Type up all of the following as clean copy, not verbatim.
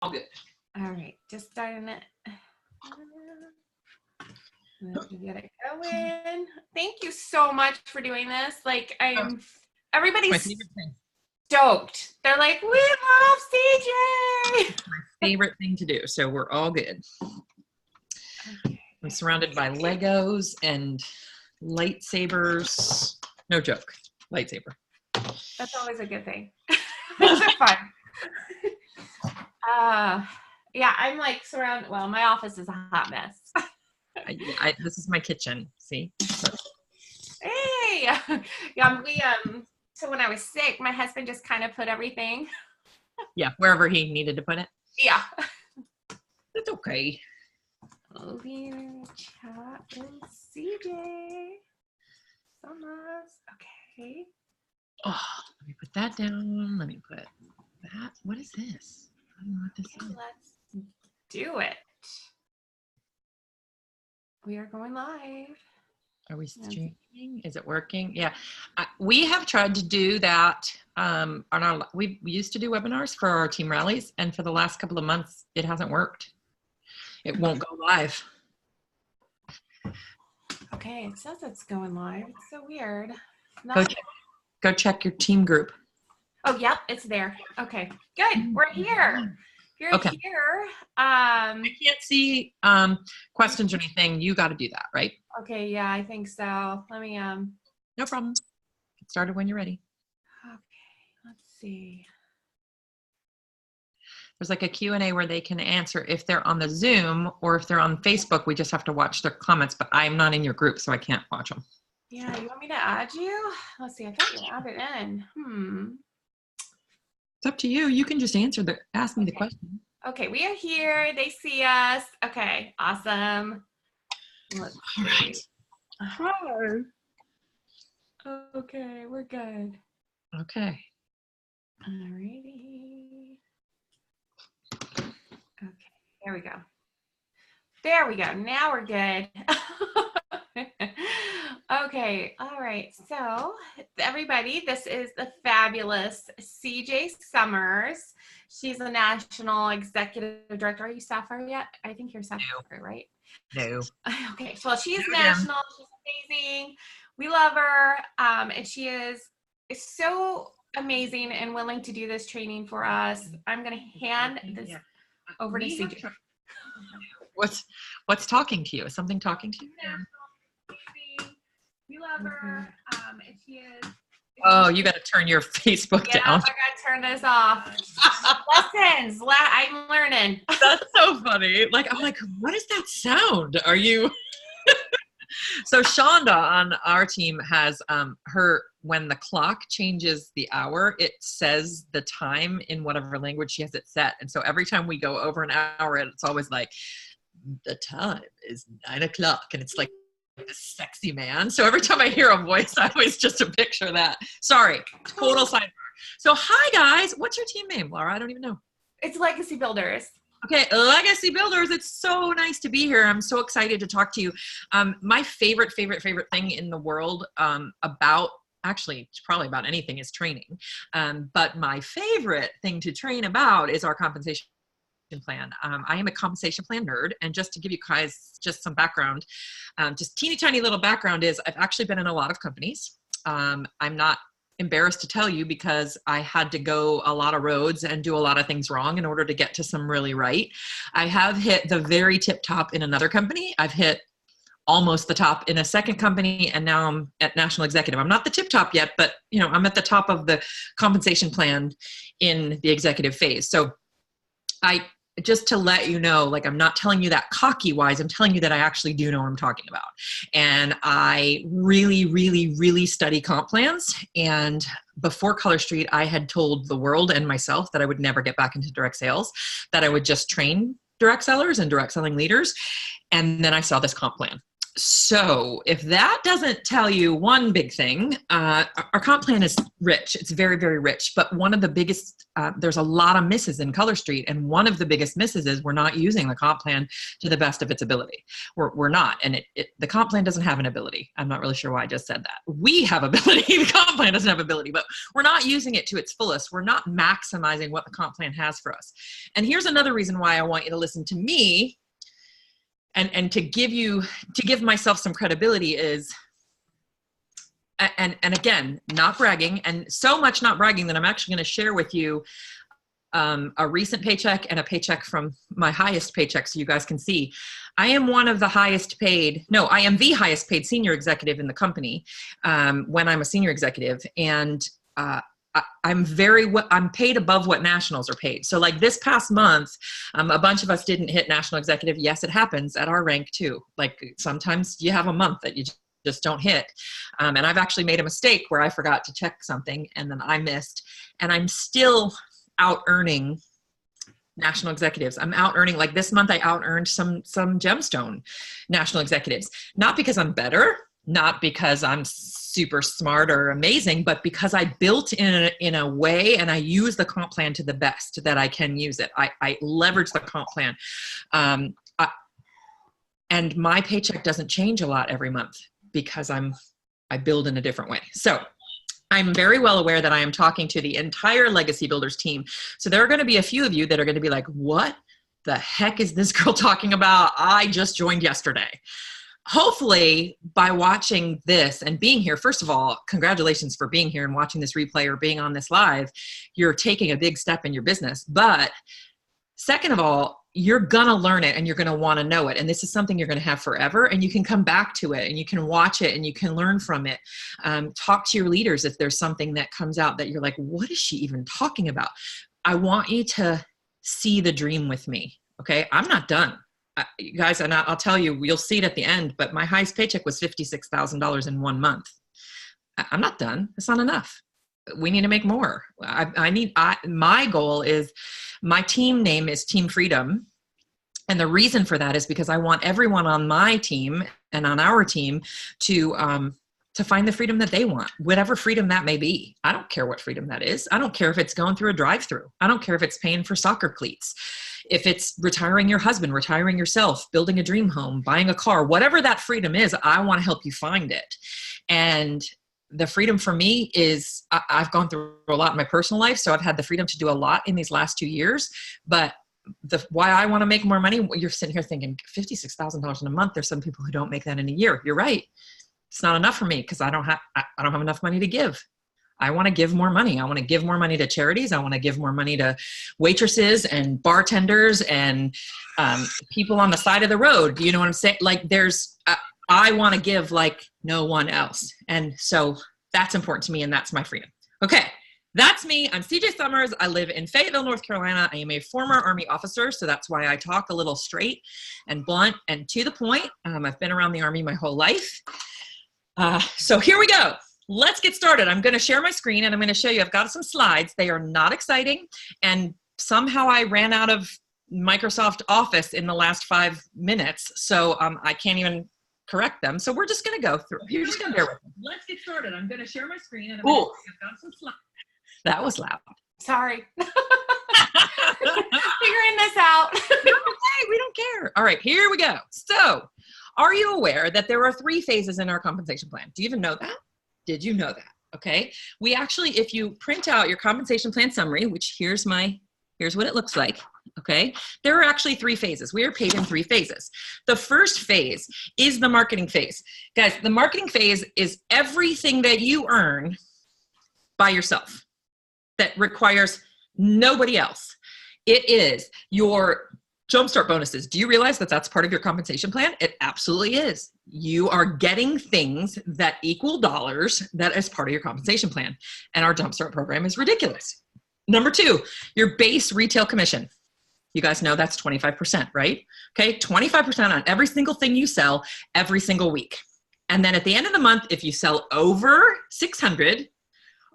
all good. All right, just starting it. Let me get it going. Thank you so much for doing this. Like, everybody's stoked. They're like, we love CJ. My favorite thing to do. So we're all good. Okay. I'm surrounded by Legos and lightsabers. No joke. Lightsaber. That's always a good thing. Those are fun. Yeah, I'm like surrounded. Well, my office is a hot mess. This is my kitchen. See? Hey, yeah, so when I was sick, my husband just kind of put everything. Yeah, wherever he needed to put it. Yeah. It's okay. Enroller Chapter CJ Summers. Okay. Oh, let me put that down. Let me put that. What is this? I don't know what this is. Let's do it. We are going live. Are we streaming? Is it working? Yeah. We have tried to do that we used to do webinars for our team rallies, and for the last couple of months, it hasn't worked. It won't go live. Okay, it says it's going live. It's so weird. Go check your team group. Oh, yep, it's there. Okay, good. We're here. You're here. I can't see questions or anything. You got to do that, right? Okay, yeah, I think so. Let me No problem. Get started when you're ready. Okay, let's see. There's like a Q&A where they can answer if they're on the Zoom, or if they're on Facebook, we just have to watch their comments, but I'm not in your group, so I can't watch them. Yeah, you want me to add you? Let's see, I thought you added in. It's up to you. You can just ask me the question. Okay, we are here. They see us. Okay, awesome. Let's see. All right. Hi. Okay, we're good. Okay. Alrighty. Okay, there we go. There we go. Now we're good. Okay, all right. So, everybody, this is the fabulous CJ Summers. She's the National Executive Director. Are you Sapphire yet? I think you're Sapphire, right? No. Okay, so she's national. She's amazing. We love her. And she is so amazing and willing to do this training for us. I'm going to hand this over to CJ. What's talking to you? Is something talking to you? We love her. And she is. Oh, you got to turn your Facebook down. I got to turn this off. Lessons. I'm learning. That's so funny. Like, I'm like, what is that sound? Are you? So Shonda on our team has when the clock changes the hour, it says the time in whatever language she has it set. And so every time we go over an hour, it's always like, the time is 9 o'clock. And it's like a sexy man. So every time I hear a voice, I always just picture that. Sorry, total sidebar. So hi guys, what's your team name, Laura? I don't even know. It's Legacy Builders. Okay, Legacy Builders. It's so nice to be here. I'm so excited to talk to you. My favorite thing in the world actually, it's probably about anything is training. But my favorite thing to train about is our compensation plan. I am a compensation plan nerd, and just to give you guys just some background, just teeny tiny little background is I've actually been in a lot of companies. I'm not embarrassed to tell you because I had to go a lot of roads and do a lot of things wrong in order to get to some really right. I have hit the very tip top in another company. I've hit almost the top in a second company, and now I'm at National Executive. I'm not the tip top yet, but I'm at the top of the compensation plan in the executive phase. So just to let you know, like, I'm not telling you that cocky wise, I'm telling you that I actually do know what I'm talking about. And I really, really, really study comp plans. And before Color Street, I had told the world and myself that I would never get back into direct sales, that I would just train direct sellers and direct selling leaders. And then I saw this comp plan. So if that doesn't tell you one big thing, our comp plan is rich. It's very, very rich. But one of the biggest, there's a lot of misses in Color Street. And one of the biggest misses is we're not using the comp plan to the best of its ability. We're not. And the comp plan doesn't have an ability. I'm not really sure why I just said that. We have ability. The comp plan doesn't have ability, but we're not using it to its fullest. We're not maximizing what the comp plan has for us. And here's another reason why I want you to listen to me. And to give myself some credibility is, and again, not bragging, and so much not bragging that I'm actually going to share with you a recent paycheck and a paycheck from my highest paycheck so you guys can see. I am one of the highest paid, no, I am the highest paid senior executive in the company when I'm a senior executive. And I'm paid above what nationals are paid. So like this past month, a bunch of us didn't hit national executive. Yes, it happens at our rank too. Like sometimes you have a month that you just don't hit. And I've actually made a mistake where I forgot to check something and then I missed, and I'm still out earning national executives. I'm out earning, like this month I out earned some gemstone national executives, not because I'm better, not because I'm super smart or amazing, but because I built in a way and I use the comp plan to the best that I can use it. I leverage the comp plan. And my paycheck doesn't change a lot every month because I build in a different way. So I'm very well aware that I am talking to the entire Legacy Builders team. So there are going to be a few of you that are going to be like, what the heck is this girl talking about? I just joined yesterday. Hopefully by watching this and being here, first of all, congratulations for being here and watching this replay or being on this live, you're taking a big step in your business. But second of all, you're going to learn it and you're going to want to know it. And this is something you're going to have forever, and you can come back to it and you can watch it and you can learn from it. Talk to your leaders if there's something that comes out that you're like, what is she even talking about? I want you to see the dream with me. Okay. I'm not done. You guys, and I'll tell you, you'll see it at the end, but my highest paycheck was $56,000 in 1 month. I'm not done. It's not enough. We need to make more. My goal is, my team name is Team Freedom. And the reason for that is because I want everyone on my team and on our team to find the freedom that they want, whatever freedom that may be. I don't care what freedom that is. I don't care if it's going through a drive-through. I don't care if it's paying for soccer cleats. If it's retiring your husband, retiring yourself, building a dream home, buying a car, whatever that freedom is, I want to help you find it. And the freedom for me is, I've gone through a lot in my personal life, so I've had the freedom to do a lot in these last 2 years. But why I want to make more money, you're sitting here thinking $56,000 in a month. There's some people who don't make that in a year. You're right. It's not enough for me because I don't have enough money to give. I want to give more money. I want to give more money to charities. I want to give more money to waitresses and bartenders and people on the side of the road. You know what I'm saying? Like I want to give like no one else. And so that's important to me, and that's my freedom. Okay. That's me. I'm CJ Summers. I live in Fayetteville, North Carolina. I am a former Army officer, so that's why I talk a little straight and blunt and to the point. I've been around the Army my whole life. So here we go. Let's get started. I'm going to share my screen and I'm going to show you. I've got some slides. They are not exciting, and somehow I ran out of Microsoft Office in the last 5 minutes, so I can't even correct them. So we're just going to go through. You're just going to bear with me. Let's get started. I'm going to share my screen and I've got some slides. That was loud. Sorry. Figuring this out. Okay, we don't care. All right, here we go. So, are you aware that there are 3 phases in our compensation plan? Do you even know that? Did you know that? Okay. We actually, if you print out your compensation plan summary, which here's what it looks like. Okay. There are actually 3 phases. We are paid in 3 phases. The first phase is the marketing phase. Guys, the marketing phase is everything that you earn by yourself that requires nobody else. It is your Jumpstart bonuses. Do you realize that that's part of your compensation plan? It absolutely is. You are getting things that equal dollars that is part of your compensation plan. And our Jumpstart program is ridiculous. Number 2, your base retail commission. You guys know that's 25%, right? Okay, 25% on every single thing you sell every single week. And then at the end of the month, if you sell over 600,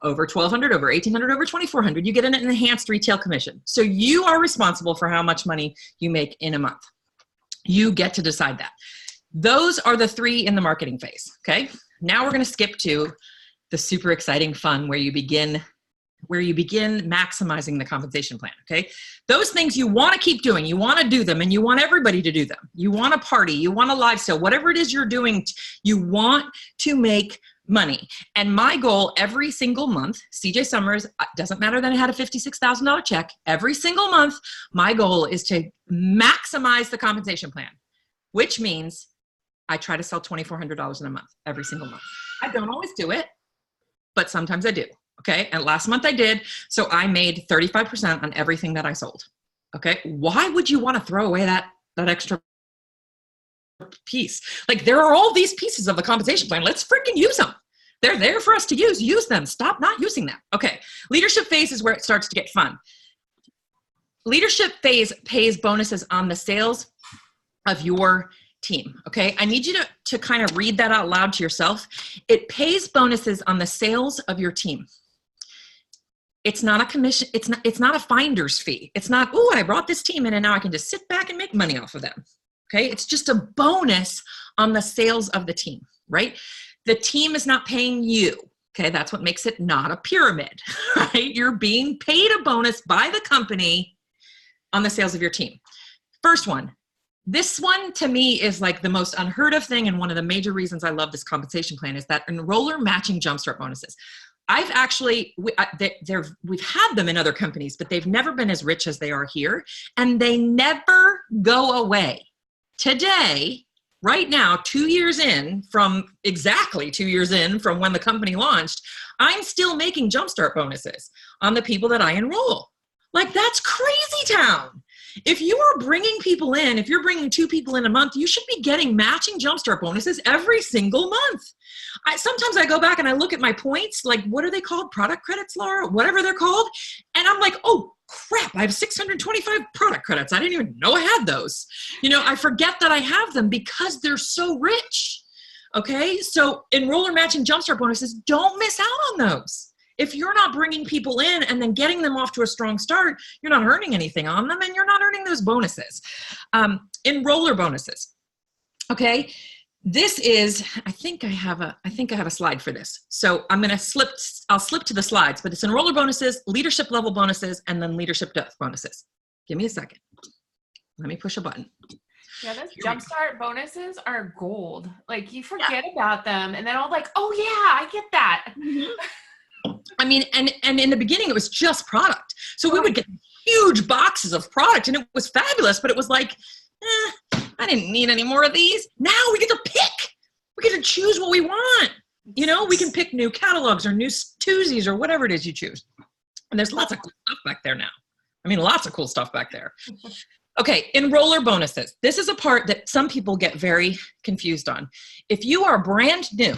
over 1,200, over 1,800, over 2,400, you get an enhanced retail commission. So you are responsible for how much money you make in a month. You get to decide that. Those are the 3 in the marketing phase. Okay. Now we're going to skip to the super exciting fun where you begin maximizing the compensation plan. Okay. Those things you want to keep doing, you want to do them, and you want everybody to do them. You want to party, you want to live sale, whatever it is you're doing, you want to make money. And my goal every single month, CJ Summers, doesn't matter that I had a $56,000 check, every single month, my goal is to maximize the compensation plan, which means I try to sell $2,400 in a month, every single month. I don't always do it, but sometimes I do. Okay. And last month I did. So I made 35% on everything that I sold. Okay. Why would you want to throw away that extra piece? Like, there are all these pieces of the compensation plan. Let's freaking use them. They're there for us to use them. Stop not using them. Okay. Leadership phase is where it starts to get fun. Leadership phase pays bonuses on the sales of your team. Okay. I need you to kind of read that out loud to yourself. It pays bonuses on the sales of your team. It's not a commission. It's not a finder's fee. It's not, oh, I brought this team in and now I can just sit back and make money off of them. Okay. It's just a bonus on the sales of the team, right? The team is not paying you. Okay. That's what makes it not a pyramid, right? You're being paid a bonus by the company on the sales of your team. First one. This one to me is like the most unheard of thing, and one of the major reasons I love this compensation plan is that enroller matching jumpstart bonuses. I've actually, we've had them in other companies, but they've never been as rich as they are here, and they never go away. Today, right now, exactly 2 years in from when the company launched, I'm still making jumpstart bonuses on the people that I enroll. Like, that's crazy town. If you are bringing people in, if you're bringing 2 people in a month, you should be getting matching jumpstart bonuses every single month. Sometimes I go back and I look at my points, like, what are they called? Product credits, Laura? Whatever they're called. And I'm like, oh, crap, I have 625 product credits. I didn't even know I had those. I forget that I have them because they're so rich. Okay, so enroller matching jumpstart bonuses, don't miss out on those. If you're not bringing people in and then getting them off to a strong start, you're not earning anything on them, and you're not earning those bonuses. Enroller bonuses. Okay. This is, I think I have a slide for this. So I'll slip to the slides, but it's enroller bonuses, leadership level bonuses, and then leadership depth bonuses. Give me a second. Let me push a button. Yeah, those jumpstart bonuses are gold. Like, you forget about them, and then all like, oh yeah, I get that. Mm-hmm. I mean, and in the beginning, it was just product. So we would get huge boxes of product, and it was fabulous, but it was like, I didn't need any more of these. Now we get to pick. We get to choose what we want. We can pick new catalogs or new twosies or whatever it is you choose. And there's lots of cool stuff back there now. I mean, lots of cool stuff back there. Okay, enroller bonuses. This is a part that some people get very confused on. If you are brand new,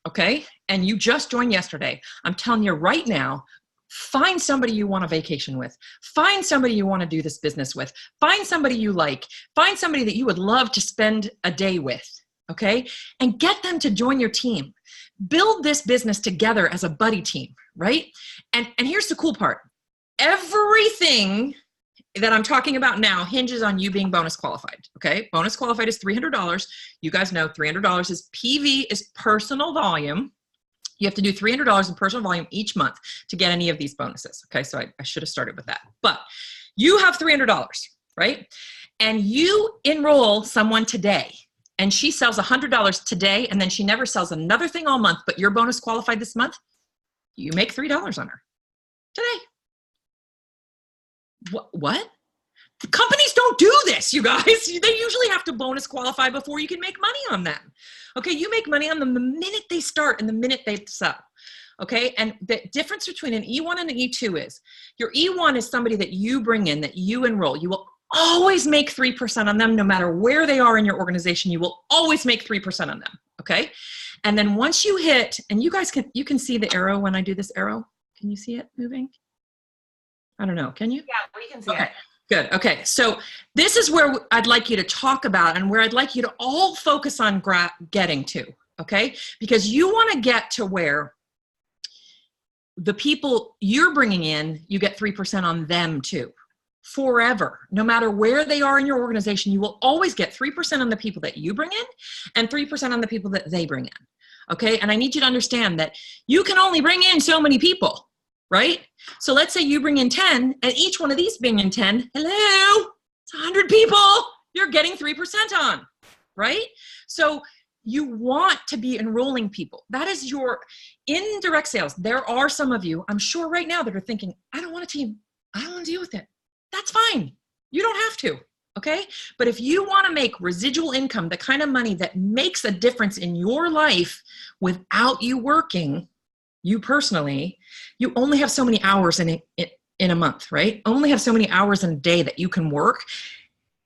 okay, and you just joined yesterday, I'm telling you right now, find somebody you want a vacation with. Find somebody you want to do this business with. Find somebody you like. Find somebody that you would love to spend a day with, okay? And get them to join your team. Build this business together as a buddy team, right? And here's the cool part. Everything that I'm talking about now hinges on you being bonus qualified, okay? Bonus qualified is $300. You guys know $300 is PV, is personal volume. You have to do $300 in personal volume each month to get any of these bonuses, okay? So I should have started with that. But you have $300, right? And you enroll someone today, and she sells $100 today, and then she never sells another thing all month, but you're bonus qualified this month, you make $3 on her today. What? Companies don't do this, you guys. They usually have to bonus qualify before you can make money on them. Okay, you make money on them the minute they start and the minute they sell. Okay, and the difference between an E1 and an E2 is your E1 is somebody that you bring in, that you enroll. You will always make 3% on them no matter where they are in your organization. You will always make 3% on them. Okay, and then once you hit, and you guys you can see the arrow when I do this arrow. Can you see it moving? I don't know. Can you? Yeah, we can see it. Good. Okay. So this is where I'd like you to talk about, and where I'd like you to all focus on getting to. Okay. Because you want to get to where the people you're bringing in, you get 3% on them too. forever. No matter where they are in your organization, you will always get 3% on the people that you bring in and 3% on the people that they bring in. Okay. And I need you to understand that you can only bring in so many people, right? So let's say you bring in 10 and each one of these bring in 10. Hello, it's 100 people you're getting 3% on, right? So you want to be enrolling people. That is your indirect sales. There are some of you, I'm sure right now, that are thinking, I don't want a team. I don't want to deal with it. That's fine. You don't have to, okay? But if you want to make residual income, the kind of money that makes a difference in your life without you working, you personally, you only have so many hours in a month, right? Only have so many hours in a day that you can work.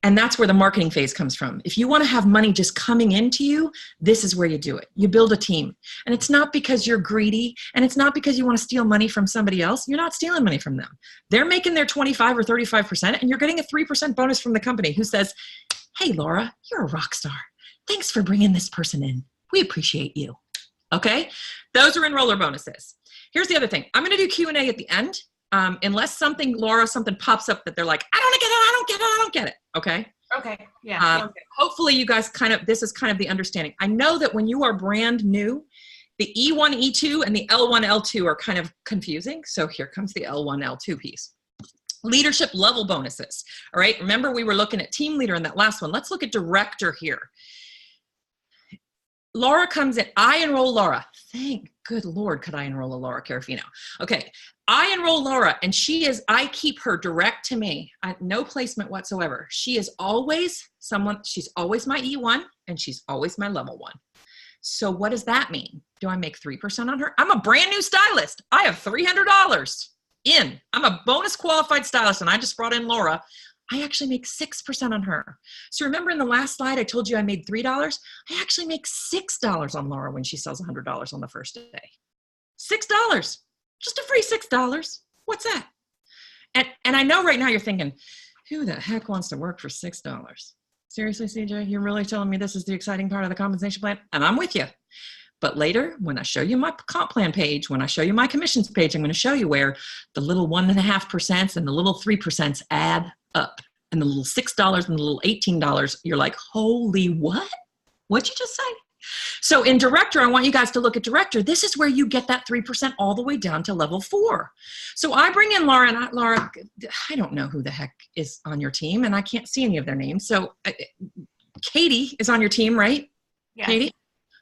And that's where the marketing phase comes from. If you want to have money just coming into you, this is where you do it. You build a team. And it's not because you're greedy, and it's not because you want to steal money from somebody else. You're not stealing money from them. They're making their 25 or 35%, and you're getting a 3% bonus from the company who says, hey, Laura, you're a rock star. Thanks for bringing this person in. We appreciate you. Okay? Those are enroller bonuses. Here's the other thing. I'm going to do Q&A at the end. Unless something pops up that they're like, I don't get it. Okay. Okay. Yeah. Hopefully you guys this is kind of the understanding. I know that when you are brand new, the E1, E2 and the L1, L2 are kind of confusing. So here comes the L1, L2 piece. Leadership level bonuses. All right. Remember we were looking at team leader in that last one. Let's look at director here. Laura comes in. I enroll Laura. Thank good Lord, could I enroll a Laura Carafino? Okay. I enroll Laura, and I keep her direct to me. No placement whatsoever. She's always my E1, and she's always my level 1. So what does that mean? Do I make 3% on her? I'm a brand new stylist. I have $300 in. I'm a bonus qualified stylist, and I just brought in Laura. I actually make 6% on her. So remember in the last slide, I told you I made $3? I actually make $6 on Laura when she sells $100 on the first day. $6. Just a free $6. What's that? And I know right now you're thinking, who the heck wants to work for $6? Seriously, CJ, you're really telling me this is the exciting part of the compensation plan? And I'm with you. But later, when I show you my comp plan page, when I show you my commissions page, I'm going to show you where the little 1.5% and the little 3% add up. And the little $6 and the little $18, you're like, holy what? What'd you just say? So in director, I want you guys to look at director. This is where you get that 3% all the way down to level 4. So I bring in Laura, and Laura, I don't know who the heck is on your team, and I can't see any of their names. So Katie is on your team, right? Yeah. Katie?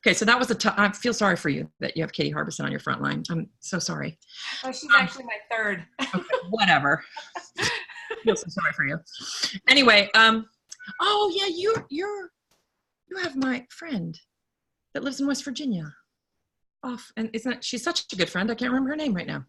Okay, so that was I feel sorry for you that you have Katie Harbison on your front line. I'm so sorry. Oh, she's actually my third. Okay, whatever. I feel so sorry for you. Anyway, oh yeah, you have my friend that lives in West Virginia. And she's such a good friend. I can't remember her name right now.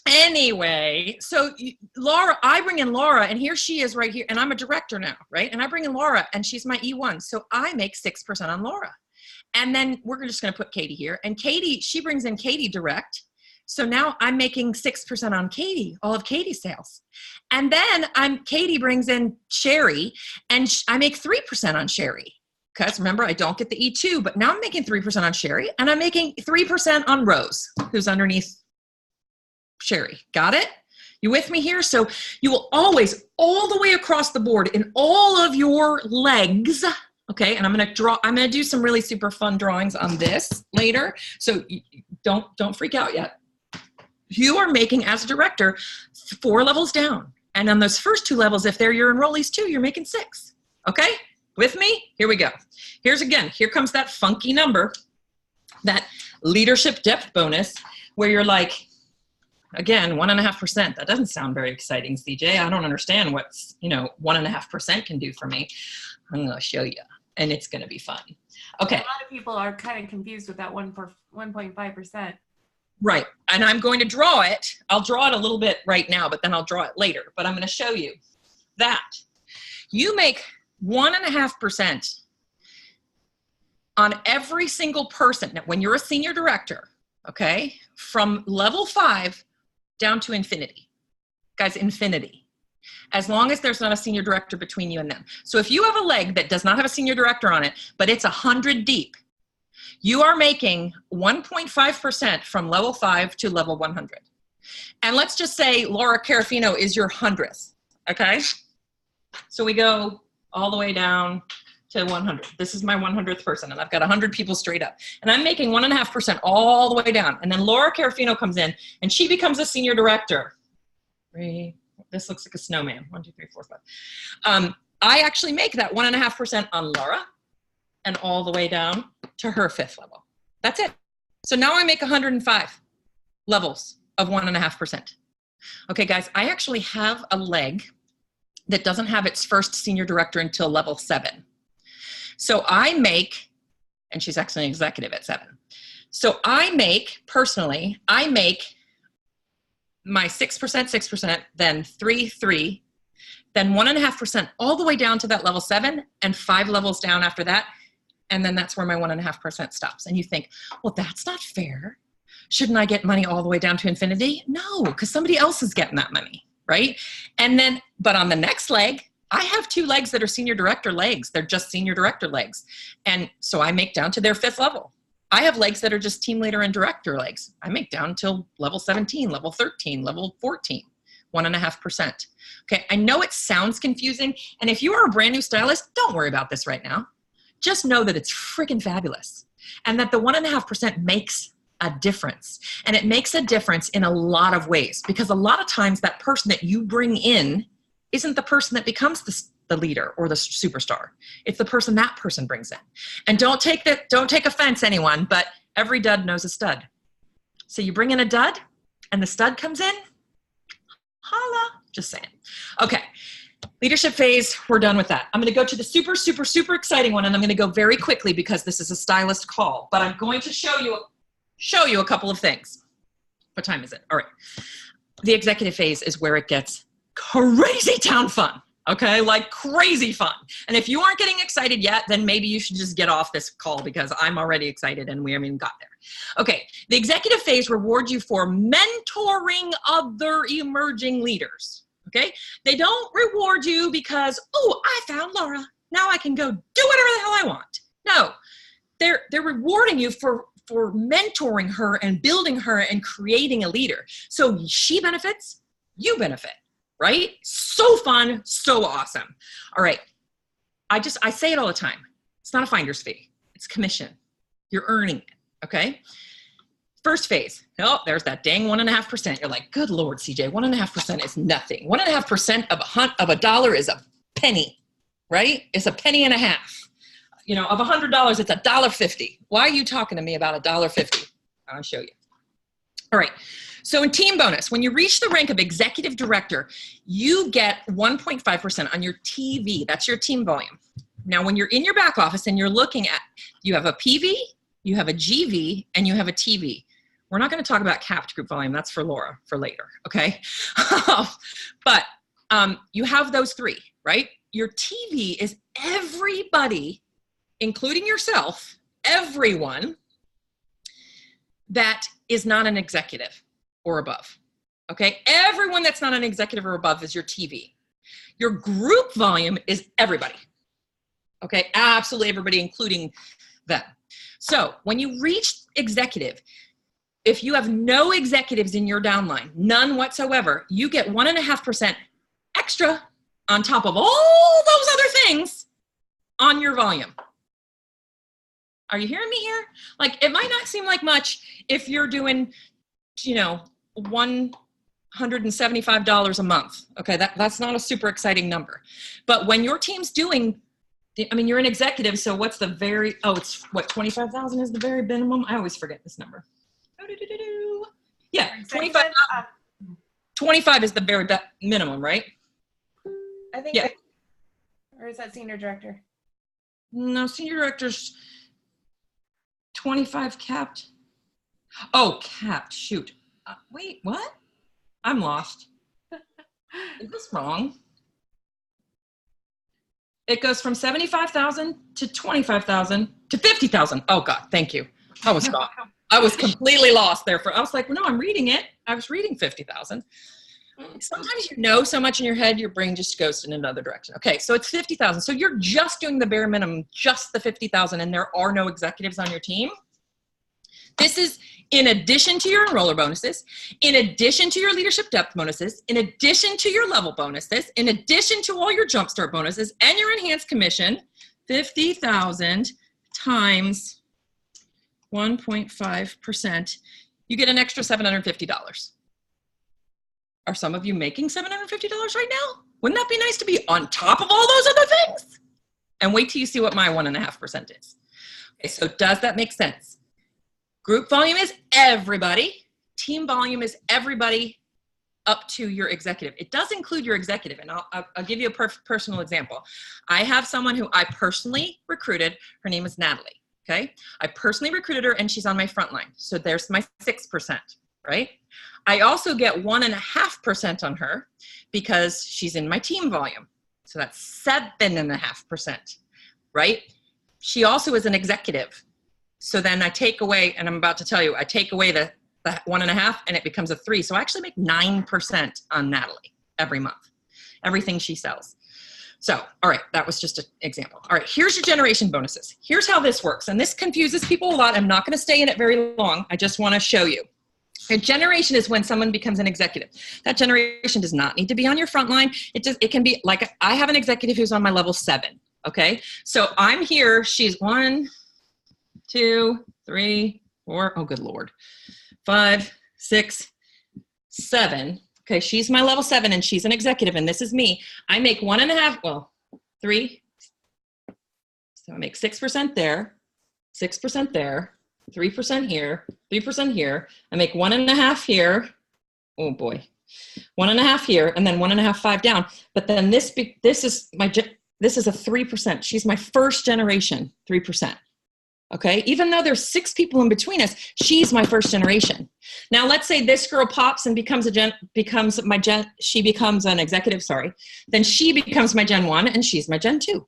Anyway, so Laura, I bring in Laura, and here she is right here, and I'm a director now, right? And I bring in Laura, and she's my E1, so I make 6% on Laura. And then we're just going to put Katie here, and Katie, she brings in Katie direct. So now I'm making 6% on Katie, all of Katie's sales. And then Katie brings in Sherry, and I make 3% on Sherry. Because remember, I don't get the E2, but now I'm making 3% on Sherry, and I'm making 3% on Rose, who's underneath Sherry. Got it? You with me here? So you will always, all the way across the board in all of your legs, okay, and I'm going to do some really super fun drawings on this later. So don't freak out yet. You are making, as a director, 4 levels down. And on those first 2 levels, if they're your enrollees too, you're making 6. Okay? With me? Here we go. Here comes that funky number, that leadership depth bonus, where you're like, again, 1.5%. That doesn't sound very exciting, CJ. I don't understand what 1.5% can do for me. I'm going to show you, and it's going to be fun. Okay. A lot of people are kind of confused with that 1.5%. Right. And I'm going to draw it. I'll draw it a little bit right now, but then I'll draw it later. But I'm going to show you that you make 1.5% on every single person. Now, when you're a senior director, okay, from level 5 down to infinity. Guys, infinity. As long as there's not a senior director between you and them. So if you have a leg that does not have a senior director on it, but it's 100 deep, you are making 1.5% from level 5 to level 100. And let's just say Laura Carafino is your 100th, okay? So we go all the way down to 100. This is my 100th person, and I've got 100 people straight up. And I'm making 1.5% all the way down. And then Laura Carafino comes in, and she becomes a senior director. This looks like a snowman. 1, 2, 3, 4, 5. I actually make that 1.5% on Laura and all the way down to her 5th level. That's it. So now I make 105 levels of 1.5%. Okay, guys, I actually have a leg that doesn't have its first senior director until level 7. So I make, and she's actually an executive at 7. So I make, personally, I make my 6%, then 3, 3, then 1.5% all the way down to that level 7 and 5 levels down after that. And then that's where my 1.5% stops. And you think, well, that's not fair. Shouldn't I get money all the way down to infinity? No, because somebody else is getting that money, right? And then, but on the next leg, I have 2 legs that are senior director legs. They're just senior director legs. And so I make down to their 5th level. I have legs that are just team leader and director legs. I make down till level 17, level 13, level 14, 1.5%. Okay, I know it sounds confusing. And if you are a brand new stylist, don't worry about this right now. Just know that it's freaking fabulous and that the 1.5% makes a difference. And it makes a difference in a lot of ways, because a lot of times that person that you bring in isn't the person that becomes the leader or the superstar. It's the person that person brings in. And don't take offense, anyone, but every dud knows a stud. So you bring in a dud and the stud comes in, holla, just saying. Okay, leadership phase, we're done with that. I'm gonna go to the super, super, super exciting one, and I'm gonna go very quickly because this is a stylist call, but I'm going to show you a couple of things. What time is it? All right. The executive phase is where it gets crazy town fun. Okay, like crazy fun. And if you aren't getting excited yet, then maybe you should just get off this call, because I'm already excited and we haven't even got there. Okay, the executive phase rewards you for mentoring other emerging leaders. Okay, they don't reward you because, oh, I found Laura, now I can go do whatever the hell I want. No, they're rewarding you for mentoring her and building her and creating a leader. So she benefits, you benefit. Right? So fun, so awesome. All right. I say it all the time. It's not a finder's fee. It's commission. You're earning it. Okay. First phase. Oh, there's that dang 1.5%. You're like, good Lord, CJ, 1.5% is nothing. 1.5% of a dollar is a penny, right? It's a penny and a half. You know, of $100, it's $1.50. Why are you talking to me about $1.50? I'll show you. All right. So in team bonus, when you reach the rank of executive director, you get 1.5% on your TV. That's your team volume. Now, when you're in your back office and you're looking at, you have a PV, you have a GV, and you have a TV. We're not going to talk about capped group volume. That's for Laura for later, okay? But you have those 3, right? Your TV is everybody, including yourself, everyone that is not an executive or above, okay? Everyone that's not an executive or above is your TV. Your group volume is everybody, okay? Absolutely everybody, including them. So when you reach executive, if you have no executives in your downline, none whatsoever, you get 1.5% extra on top of all those other things on your volume. Are you hearing me here? Like, it might not seem like much if you're doing, you know, $175 a month. Okay, that's not a super exciting number. But when your team's doing, I mean, you're an executive, so what's the very, oh, it's what, 25,000 is the very minimum? I always forget this number. Yeah, 25 is the very minimum, right? I think, yeah. Or is that senior director? No, senior director's 25 capped. Oh, capped, shoot. Wait, what? I'm lost. Is this wrong? It goes from 75,000 to 25,000 to 50,000. Oh God, thank you. I was gone. I was completely lost there. I was like, well, no, I'm reading it. I was reading 50,000. Sometimes you know so much in your head, your brain just goes in another direction. Okay, so it's 50,000. So you're just doing the bare minimum, just the 50,000, and there are no executives on your team. This is in addition to your enroller bonuses, in addition to your leadership depth bonuses, in addition to your level bonuses, in addition to all your jumpstart bonuses and your enhanced commission, 50,000 times 1.5%, you get an extra $750. Are some of you making $750 right now? Wouldn't that be nice to be on top of all those other things? And wait till you see what my 1.5% is. Okay, so does that make sense? Group volume is everybody. Team volume is everybody up to your executive. It does include your executive, and I'll give you a personal example. I have someone who I personally recruited. Her name is Natalie, okay? I personally recruited her, and she's on my front line. So there's my 6%, right? I also get 1.5% on her because she's in my team volume. So that's 7.5%, right? She also is an executive. So then I take away, and I'm about to tell you, I take away the 1.5 and it becomes a 3. So I actually make 9% on Natalie every month, everything she sells. So, all right, that was just an example. All right, here's your generation bonuses. Here's how this works. And this confuses people a lot. I'm not going to stay in it very long. I just want to show you. A generation is when someone becomes an executive. That generation does not need to be on your front line. It can be like, I have an executive who's on my level 7. Okay. So I'm here. She's 1, 2, 3, 4. Oh, good Lord. 5, 6, 7. Okay. She's my level 7 and she's an executive and this is me. I make 1.5, well, 3. So I make 6% there, 6% there, 3% here, 3% here. I make 1.5 here. Oh boy. 1.5 here and then 1.5, 5 down. But then this is a 3%. She's my first generation, 3%. Okay. Even though there's 6 people in between us, she's my first generation. Now let's say this girl pops and becomes she becomes an executive, sorry. Then she becomes my Gen 1 and she's my Gen 2.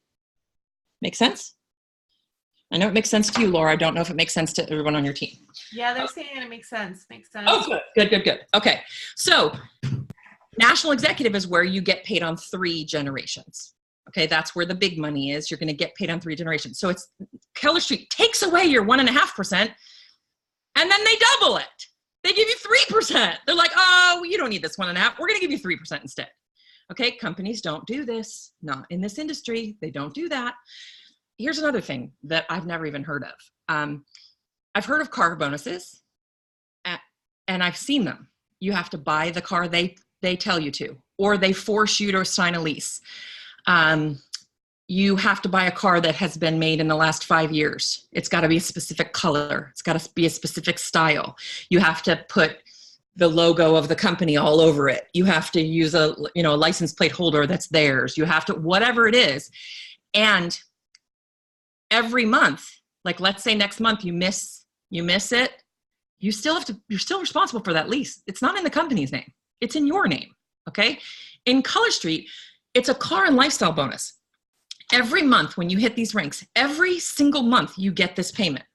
Make sense? I know it makes sense to you, Laura. I don't know if it makes sense to everyone on your team. Yeah, they're saying it makes sense. Makes sense. Oh, good. Okay. So national executive is where you get paid on 3 generations. Okay. That's where the big money is. You're going to get paid on 3 generations. So it's Keller Street takes away your 1.5% and then they double it. They give you 3%. They're like, oh, you don't need this 1.5. We're going to give you 3% instead. Okay. Companies don't do this. Not in this industry. They don't do that. Here's another thing that I've never even heard of. I've heard of car bonuses and I've seen them. You have to buy the car they tell you to, or they force you to sign a lease. You have to buy a car that has been made in the last 5 years. It's got to be a specific color. It's got to be a specific style. You have to put the logo of the company all over it. You have to use a license plate holder that's theirs. You have to, whatever it is. And every month, like let's say next month you miss it, you're still responsible for that lease. It's not in the company's name. It's in your name. Okay. In Color Street, it's a car and lifestyle bonus. Every month when you hit these ranks, every single month you get this payment.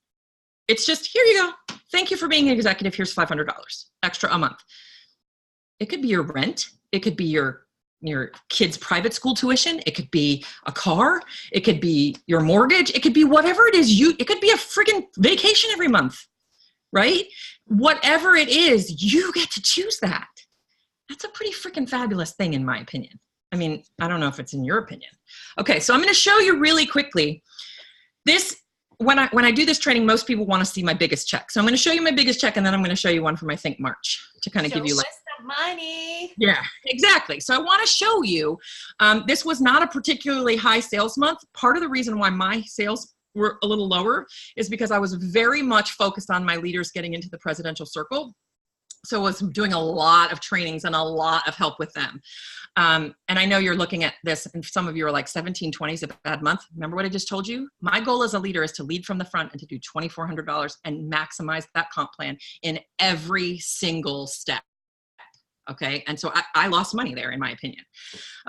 It's just, here you go. Thank you for being an executive. Here's $500 extra a month. It could be your rent. It could be your kid's private school tuition. It could be a car. It could be your mortgage. It could be whatever it is. It could be a friggin' vacation every month, right? Whatever it is, you get to choose that. That's a pretty freaking fabulous thing in my opinion. I mean, I don't know if it's in your opinion. Okay, so I'm going to show you really quickly. When I do this training, most people want to see my biggest check. So I'm going to show you my biggest check, and then I'm going to show you one from I think March to kind of give you like money. Yeah, exactly. So I want to show you, this was not a particularly high sales month. Part of the reason why my sales were a little lower is because I was very much focused on my leaders getting into the presidential circle. So I was doing a lot of trainings and a lot of help with them. And I know you're looking at this and some of you are like 1720 is a bad month. Remember what I just told you? My goal as a leader is to lead from the front and to do $2,400 and maximize that comp plan in every single step. Okay. And so I lost money there in my opinion.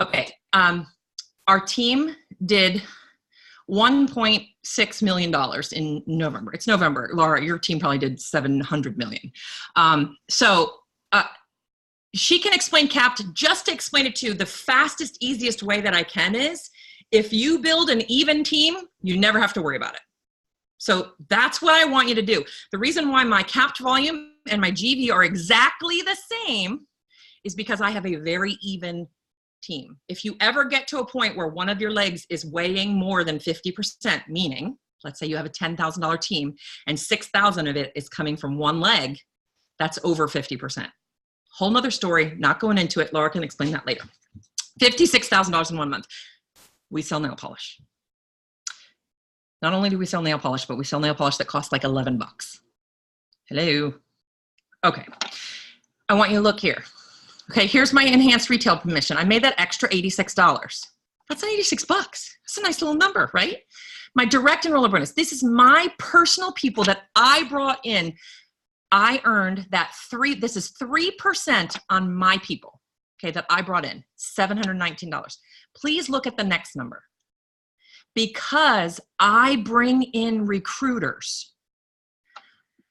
Okay. Our team did $1.6 million in November. It's November. Laura, your team probably did 700 million. She can explain capped. Just to explain it to you, the fastest, easiest way that I can is if you build an even team, you never have to worry about it. So that's what I want you to do. The reason why my capped volume and my GV are exactly the same is because I have a very even team. If you ever get to a point where one of your legs is weighing more than 50%, meaning, let's say you have a $10,000 team and 6,000 of it is coming from one leg, that's over 50%. Whole nother story, not going into it. Laura can explain that later. $56,000 in 1 month. We sell nail polish. Not only do we sell nail polish, but we sell nail polish that costs like 11 bucks. Hello. Okay. I want you to look here. Okay, here's my enhanced retail commission. I made that extra $86. That's 86 bucks. That's a nice little number, right? My direct enroller bonus. This is my personal people that I brought in. I earned that this is 3% on my people, okay, that I brought in, $719. Please look at the next number. Because I bring in recruiters.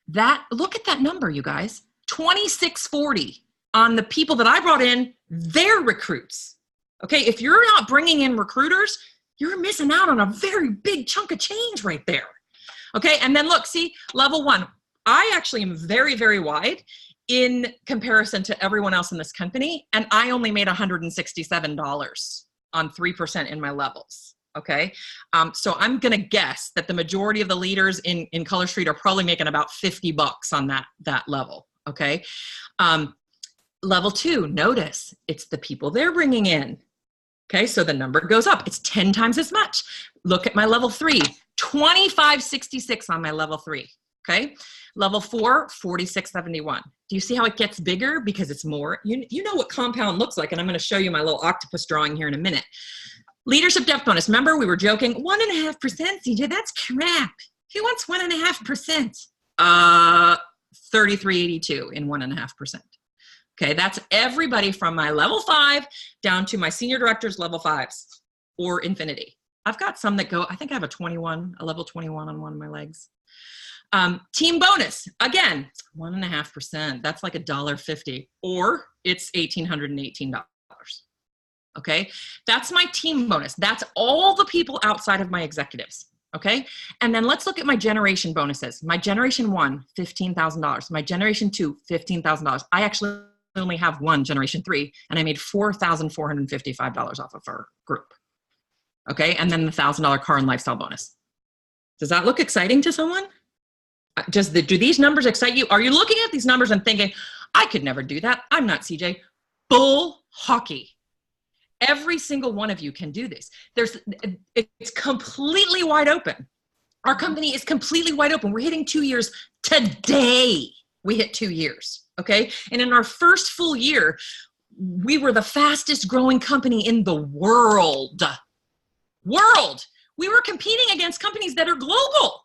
Look at that number, you guys. $26.40 on the people that I brought in, their recruits. Okay, if you're not bringing in recruiters, you're missing out on a very big chunk of change right there. Okay, and then look, see, level 1. I actually am very, very wide in comparison to everyone else in this company, and I only made $167 on 3% in my levels. Okay, so I'm gonna guess that the majority of the leaders in Color Street are probably making about 50 bucks on that level. Okay, level 2, notice it's the people they're bringing in. Okay, so the number goes up. It's 10 times as much. Look at my level 3, $25.66 on my level 3. Okay, level 4, $46.71. Do you see how it gets bigger because it's more? You know what compound looks like, and I'm going to show you my little octopus drawing here in a minute. Leadership depth bonus. Remember, we were joking, 1.5%, CJ, that's crap. Who wants 1.5%? $33.82 in 1.5%. Okay, that's everybody from my level 5 down to my senior director's level 5s or infinity. I've got some that go, I think I have a level 21 on one of my legs. Team bonus, again, 1.5%. That's like $1.50, or it's $1,818. Okay, that's my team bonus. That's all the people outside of my executives. Okay, and then let's look at my generation bonuses. My generation 1, $15,000. My generation 2, $15,000. I actually only have one generation 3, and I made $4,455 off of our group. Okay, and then the $1,000 car and lifestyle bonus. Does that look exciting to someone? Do these numbers excite you? Are you looking at these numbers and thinking, I could never do that? I'm not CJ. Bull hockey. Every single one of you can do this. It's completely wide open. Our company is completely wide open. We're hitting 2 years today. We hit 2 years, okay? And in our first full year, we were the fastest growing company in the world. We were competing against companies that are global,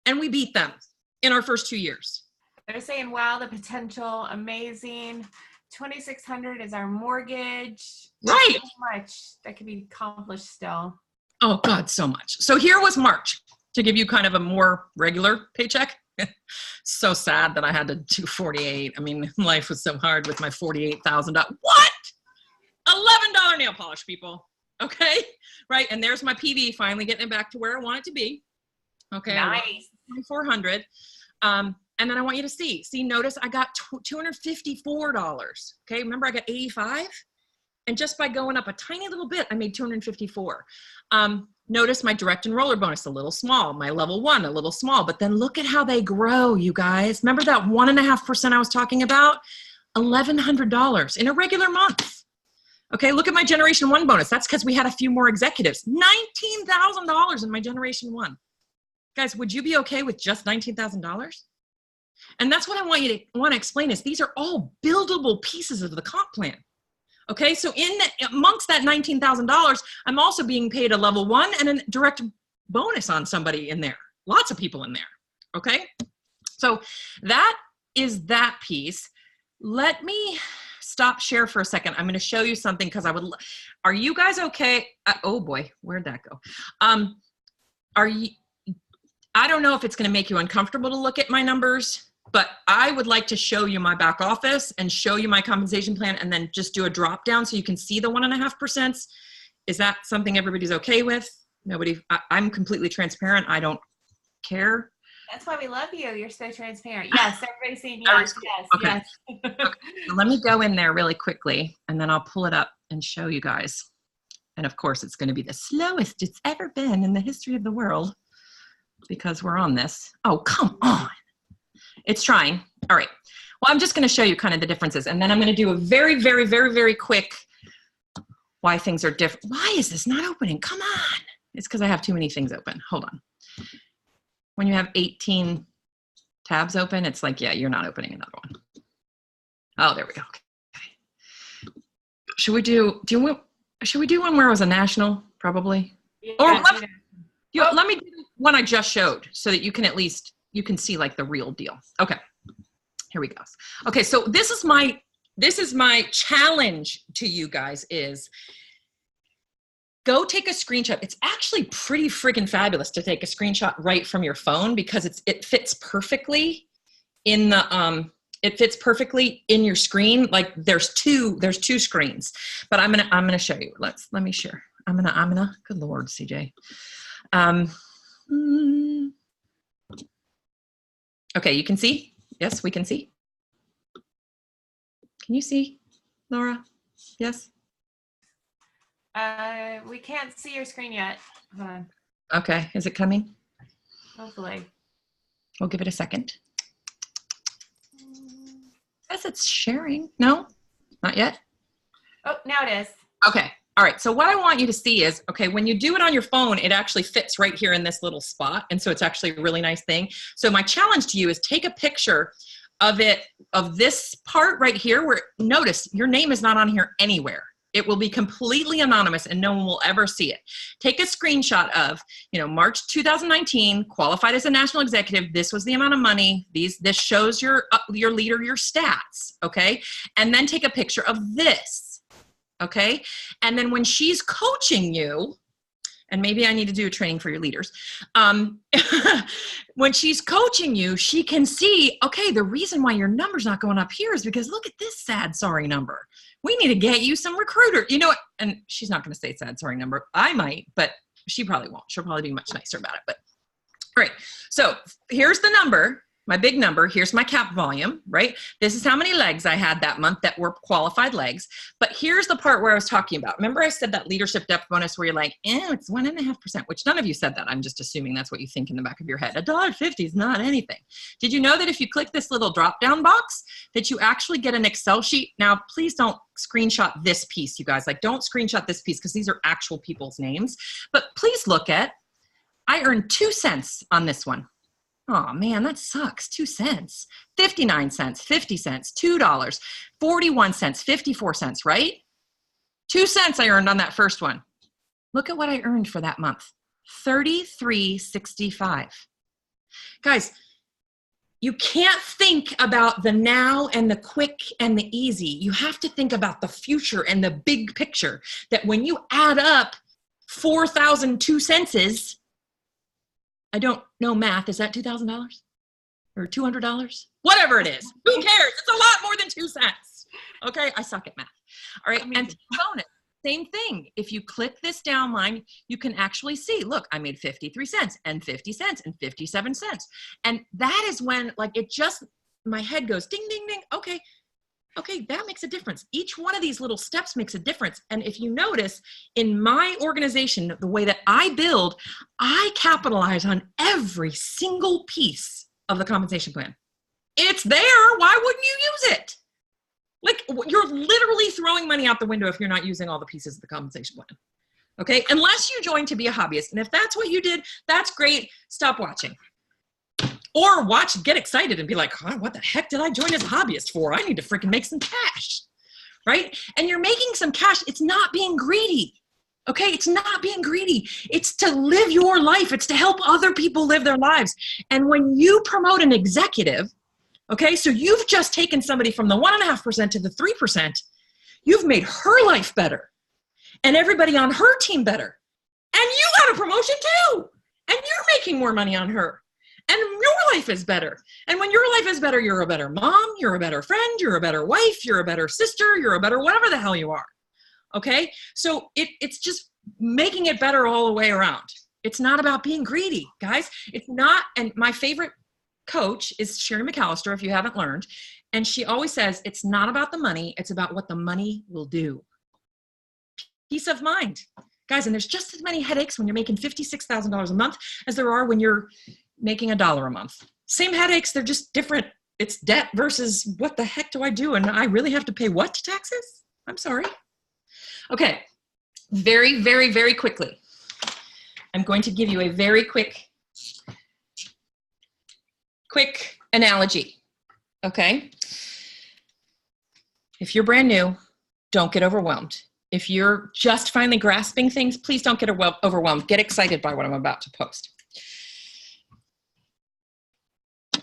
and we beat them in our first 2 years. They're saying, wow, the potential, amazing. 2,600 is our mortgage. Right. So much that could be accomplished still. Oh God, so much. So here was March, to give you kind of a more regular paycheck. So sad that I had to do 48. I mean, life was so hard with my $48,000. What? $11 nail polish, people. Okay, right. And there's my PV finally getting it back to where I want it to be. Okay, nice. 400. And then I want you to see, notice I got $254. Okay, remember I got 85? And just by going up a tiny little bit, I made 254. Notice my direct enroller bonus, a little small, my level 1, a little small, but then look at how they grow, you guys. Remember that 1.5% I was talking about? $1,100 in a regular month. Okay, look at my generation 1 bonus. That's because we had a few more executives. $19,000 in my generation 1. Guys, would you be okay with just $19,000? And that's what I want you to explain is these are all buildable pieces of the comp plan. Okay, so amongst that $19,000, I'm also being paid a level 1 and a direct bonus on somebody in there. Lots of people in there. Okay, so that is that piece. Let me stop share for a second. I'm going to show you something because are you guys okay? Oh boy, where'd that go? I don't know if it's going to make you uncomfortable to look at my numbers, but I would like to show you my back office and show you my compensation plan and then just do a drop down so you can see the 1.5%. Is that something everybody's okay with? Nobody, I'm completely transparent. I don't care. That's why we love you. You're so transparent. Yes, everybody's saying yes, yes, okay. yes. Okay. So let me go in there really quickly, and then I'll pull it up and show you guys. And of course, it's going to be the slowest it's ever been in the history of the world because we're on this. Oh, come on. It's trying. All right. Well, I'm just going to show you kind of the differences, and then I'm going to do a very, very, very, very quick why things are different. Why is this not opening? Come on. It's because I have too many things open. Hold on. When you have 18 tabs open, it's like, yeah, you're not opening another one. Oh, there we go. Okay. Should we do one where it was a national, probably? Yeah, Or let me do one I just showed so that you can at least, you can see like the real deal. Okay, here we go. Okay, so this is my challenge to you guys is go take a screenshot. It's actually pretty freaking fabulous to take a screenshot right from your phone because it fits perfectly in the it fits perfectly in your screen. Like there's two screens, but I'm gonna show you. Let me share. I'm gonna. Good Lord, CJ. Okay, you can see. Yes, we can see. Can you see, Laura? Yes. We can't see your screen yet. Hold on. Okay, is it coming? Hopefully. We'll give it a second. Yes, it's sharing. No, not yet. Oh, now it is. Okay. All right. So what I want you to see is, okay, when you do it on your phone, it actually fits right here in this little spot. And so it's actually a really nice thing. So my challenge to you is take a picture of this part right here where notice your name is not on here anywhere. It will be completely anonymous and no one will ever see it. Take a screenshot of, March 2019, qualified as a national executive. This was the amount of money. This shows your leader, your stats. Okay. And then take a picture of this. Okay. And then when she's coaching you, and maybe I need to do a training for your leaders. When she's coaching you, she can see, okay, the reason why your number's not going up here is because look at this sad, sorry number. We need to get you some recruiter. You know what? And she's not going to say sad, sorry number. I might, but she probably won't. She'll probably be much nicer about it. But all right. So here's the number. My big number, here's my cap volume, right? This is how many legs I had that month that were qualified legs. But here's the part where I was talking about. Remember I said that leadership depth bonus where you're like, it's 1.5%, which none of you said that. I'm just assuming that's what you think in the back of your head. $1.50 is not anything. Did you know that if you click this little drop-down box that you actually get an Excel sheet? Now, please don't screenshot this piece, you guys. Like, don't screenshot this piece because these are actual people's names. But please look at, I earned 2 cents on this one. Oh man, that sucks. 2 cents, 59 cents, 50 cents, $2, 41 cents, 54 cents, right? 2 cents I earned on that first one. Look at what I earned for that month. $33.65. Guys, you can't think about the now and the quick and the easy. You have to think about the future and the big picture that when you add up 4,002 cents, I don't know math. Is that $2,000 or $200? Whatever it is. Who cares? It's a lot more than 2 cents. Okay. I suck at math. All right. And bonus, same thing. If you click this down line, you can actually see, look, I made 53 cents and 50 cents and 57 cents. And that is when my head goes ding, ding, ding. Okay, that makes a difference. Each one of these little steps makes a difference. And if you notice in my organization, the way that I build, I capitalize on every single piece of the compensation plan. It's there. Why wouldn't you use it? Like, you're literally throwing money out the window if you're not using all the pieces of the compensation plan. Okay. Unless you join to be a hobbyist. And if that's what you did, that's great. Stop watching. Or watch, get excited and be like, what the heck did I join as a hobbyist for? I need to freaking make some cash, right? And you're making some cash. It's not being greedy, okay? It's not being greedy. It's to live your life. It's to help other people live their lives. And when you promote an executive, okay, so you've just taken somebody from the 1.5% to the 3%, you've made her life better and everybody on her team better. And you got a promotion too. And you're making more money on her. And your life is better. And when your life is better, you're a better mom, you're a better friend, you're a better wife, you're a better sister, you're a better whatever the hell you are. Okay? So it's just making it better all the way around. It's not about being greedy, guys. It's not. And my favorite coach is Sherry McAllister, if you haven't learned. And she always says, it's not about the money. It's about what the money will do. Peace of mind. Guys, and there's just as many headaches when you're making $56,000 a month as there are when you're making $1 a month. Same headaches, they're just different. It's debt versus what the heck do I do? And I really have to pay what to taxes? I'm sorry. Okay, very, very, very quickly. I'm going to give you a very quick analogy, okay? If you're brand new, don't get overwhelmed. If you're just finally grasping things, please don't get overwhelmed. Get excited by what I'm about to post. I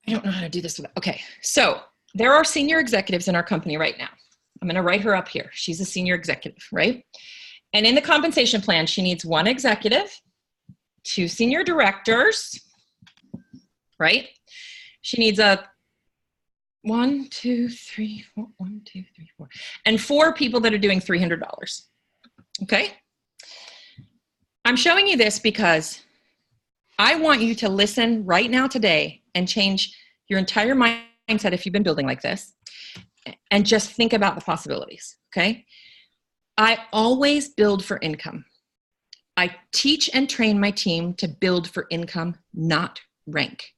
don't know how to do this without, okay. So there are senior executives in our company right now. I'm gonna write her up here. She's a senior executive, right? And in the compensation plan, she needs 1 executive, 2 senior directors, right? She needs a 1, 2, 3, 4, 1, 2, 3, 4, and 4 people that are doing $300. Okay? I'm showing you this because I want you to listen right now today and change your entire mindset if you've been building like this, and just think about the possibilities, okay? I always build for income. I teach and train my team to build for income, not rank.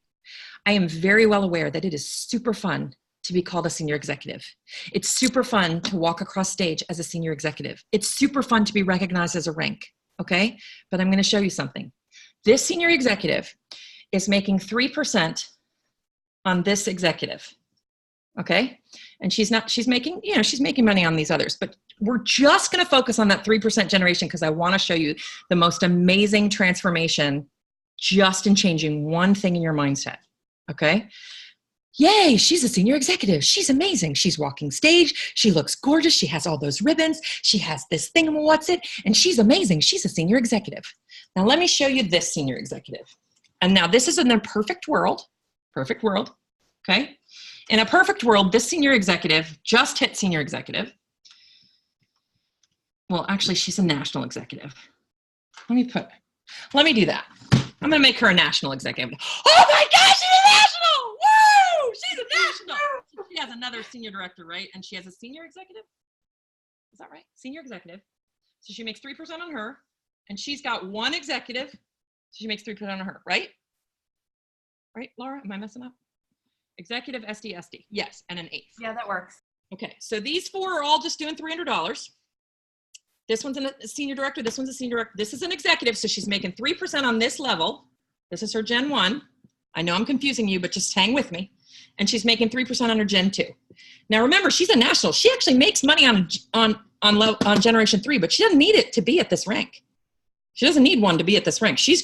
I am very well aware that it is super fun to be called a senior executive. It's super fun to walk across stage as a senior executive. It's super fun to be recognized as a rank, okay? But I'm going to show you something. This senior executive is making 3% on this executive, okay? And she's making, she's making money on these others, but we're just going to focus on that 3% generation because I want to show you the most amazing transformation just in changing one thing in your mindset, okay? Yay, she's a senior executive. She's amazing. She's walking stage. She looks gorgeous. She has all those ribbons. She has this thing, what's it? And she's amazing. She's a senior executive. Now let me show you this senior executive. And now this is in a perfect world, okay? In a perfect world, this senior executive just hit senior executive. Well, actually, she's a national executive. Let me do that. I'm gonna make her a national executive. Oh my gosh, she's a national! Woo! She's a national! She has another senior director, right? And she has a senior executive? Is that right? Senior executive. So she makes 3% on her, and she's got 1 executive, so she makes 3% on her, right? Right, Laura? Am I messing up? Executive, SD. Yes, and an 8th. Yeah, that works. Okay, so these 4 are all just doing $300. This one's a senior director. This one's a senior director. This is an executive, so she's making 3% on this level. This is her Gen 1. I know I'm confusing you, but just hang with me. And she's making 3% on her Gen 2. Now remember, she's a national. She actually makes money on Generation 3, but she doesn't need it to be at this rank. She doesn't need one to be at this rank. She's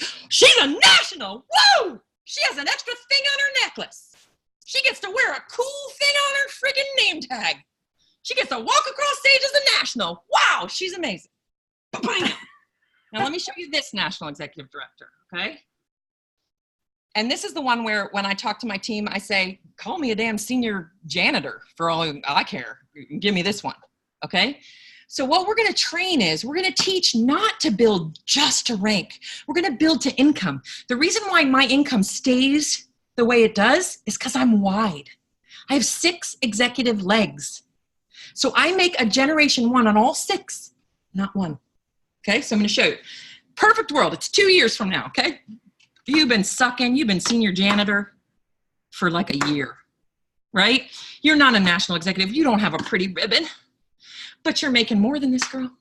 a national. Woo! She has an extra thing on her necklace. She gets to wear a cool thing on her friggin' name tag. She gets to walk across stage as a national. Wow, she's amazing. Now let me show you this national executive director, okay? And this is the one where when I talk to my team, I say, call me a damn senior janitor for all I care. Give me this one, okay? So what we're gonna train is, we're gonna teach not to build just to rank. We're gonna build to income. The reason why my income stays the way it does is because I'm wide. I have 6 executive legs. So I make a Generation 1 on all 6, not 1. Okay, so I'm gonna show you. Perfect world, it's 2 years from now, okay? You've been senior janitor for like a year, right? You're not a national executive, you don't have a pretty ribbon, but you're making more than this girl.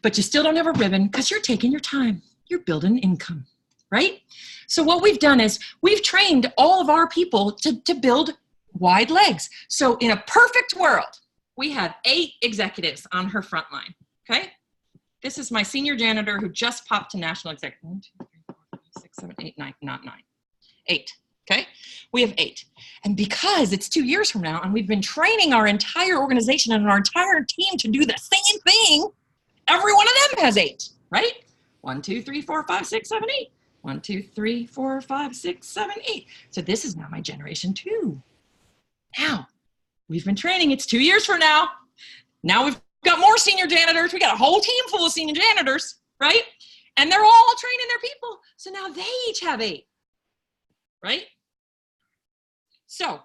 But you still don't have a ribbon because you're taking your time. You're building income, right? So what we've done is we've trained all of our people to build wide legs. So in a perfect world, we have 8 executives on her front line, okay? This is my senior janitor who just popped to national executive. 1, 2, 3, 4, 5, 6, 7, 8, 9, not 9. 8, okay? We have 8. And because it's 2 years from now and we've been training our entire organization and our entire team to do the same thing, every one of them has 8, right? 1, 2, 3, 4, 5, 6, 7, 8. 1, 2, 3, 4, 5, 6, 7, 8. So this is now my Generation 2. Now, we've been training. It's 2 years from now. Now we've got more senior janitors. We got a whole team full of senior janitors, right? And they're all training their people. So now they each have 8, right? So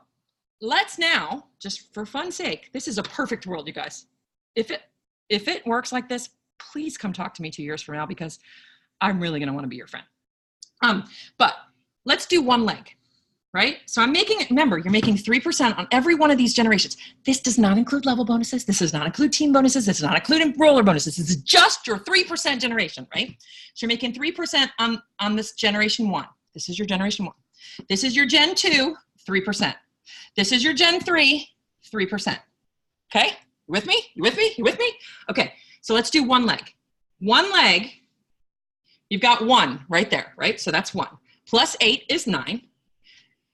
let's now, just for fun's sake, this is a perfect world, you guys. If it works like this, please come talk to me 2 years from now, because I'm really going to want to be your friend. But let's do one leg, right? So I'm making it, remember, you're making 3% on every one of these generations. This does not include level bonuses. This does not include team bonuses. This does not include enroller bonuses. This is just your 3% generation, right? So you're making 3% on this generation 1. This is your generation 1. This is your gen 2, 3%. This is your gen 3, 3%. Okay? You with me? You with me? You with me? Okay. So let's do one leg. One leg, you've got 1 right there, right? So that's 1. Plus 8 is 9.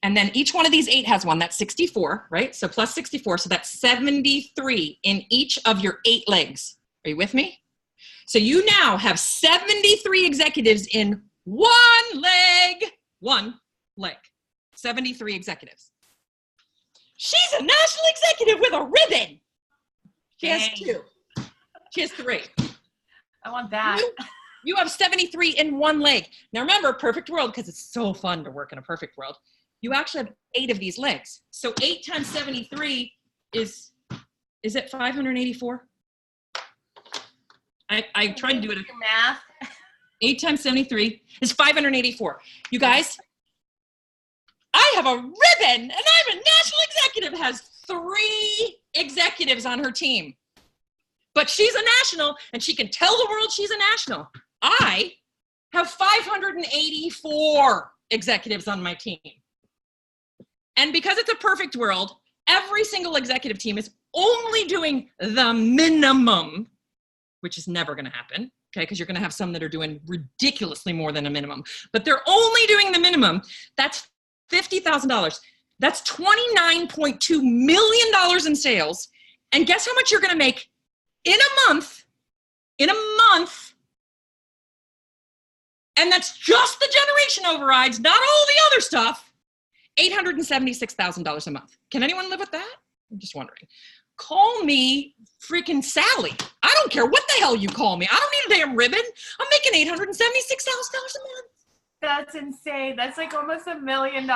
And then each one of these 8 has 1. That's 64, right? So plus 64. So that's 73 in each of your 8 legs. Are you with me? So you now have 73 executives in one leg. One leg. 73 executives. She's a national executive with a ribbon. She has 2. She has 3. I want that. You have 73 in one leg. Now remember, perfect world, because it's so fun to work in a perfect world. You actually have 8 of these legs. So 8 times 73 is it 584? I tried to do it. Math. 8 times 73 is 584. You guys, I have a ribbon, and I'm a national executive, has 3 executives on her team. But she's a national, and she can tell the world she's a national. I have 584 executives on my team. And because it's a perfect world, every single executive team is only doing the minimum, which is never going to happen, okay? Because you're going to have some that are doing ridiculously more than a minimum. But they're only doing the minimum. That's $50,000. That's $29.2 million in sales. And guess how much you're going to make in a month? In a month. And that's just the generation overrides, not all the other stuff. $876,000 a month. Can anyone live with that? I'm just wondering. Call me freaking Sally. I don't care what the hell you call me. I don't need a damn ribbon. I'm making $876,000 a month. That's insane. That's like almost $1 million.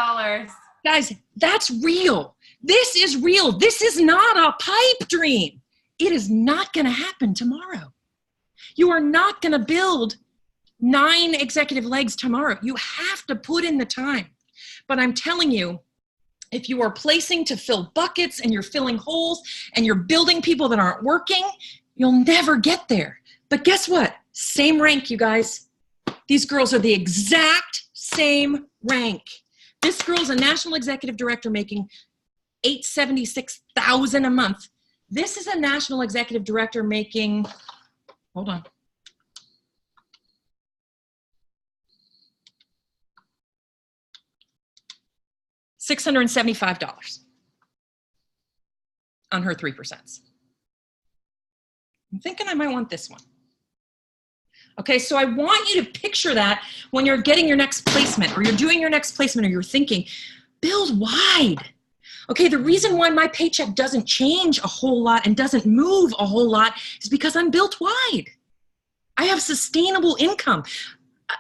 Guys, that's real. This is real. This is not a pipe dream. It is not going to happen tomorrow. You are not going to build 9 executive legs tomorrow. You have to put in the time. But I'm telling you, if you are placing to fill buckets and you're filling holes and you're building people that aren't working, you'll never get there. But guess what? Same rank, you guys. These girls are the exact same rank. This girl's a national executive director making $876,000 a month. This is a national executive director making, hold on. $675 on her 3%. I'm thinking I might want this one. Okay, so I want you to picture that when you're getting your next placement or you're doing your next placement or you're thinking, build wide. Okay, the reason why my paycheck doesn't change a whole lot and doesn't move a whole lot is because I'm built wide. I have sustainable income.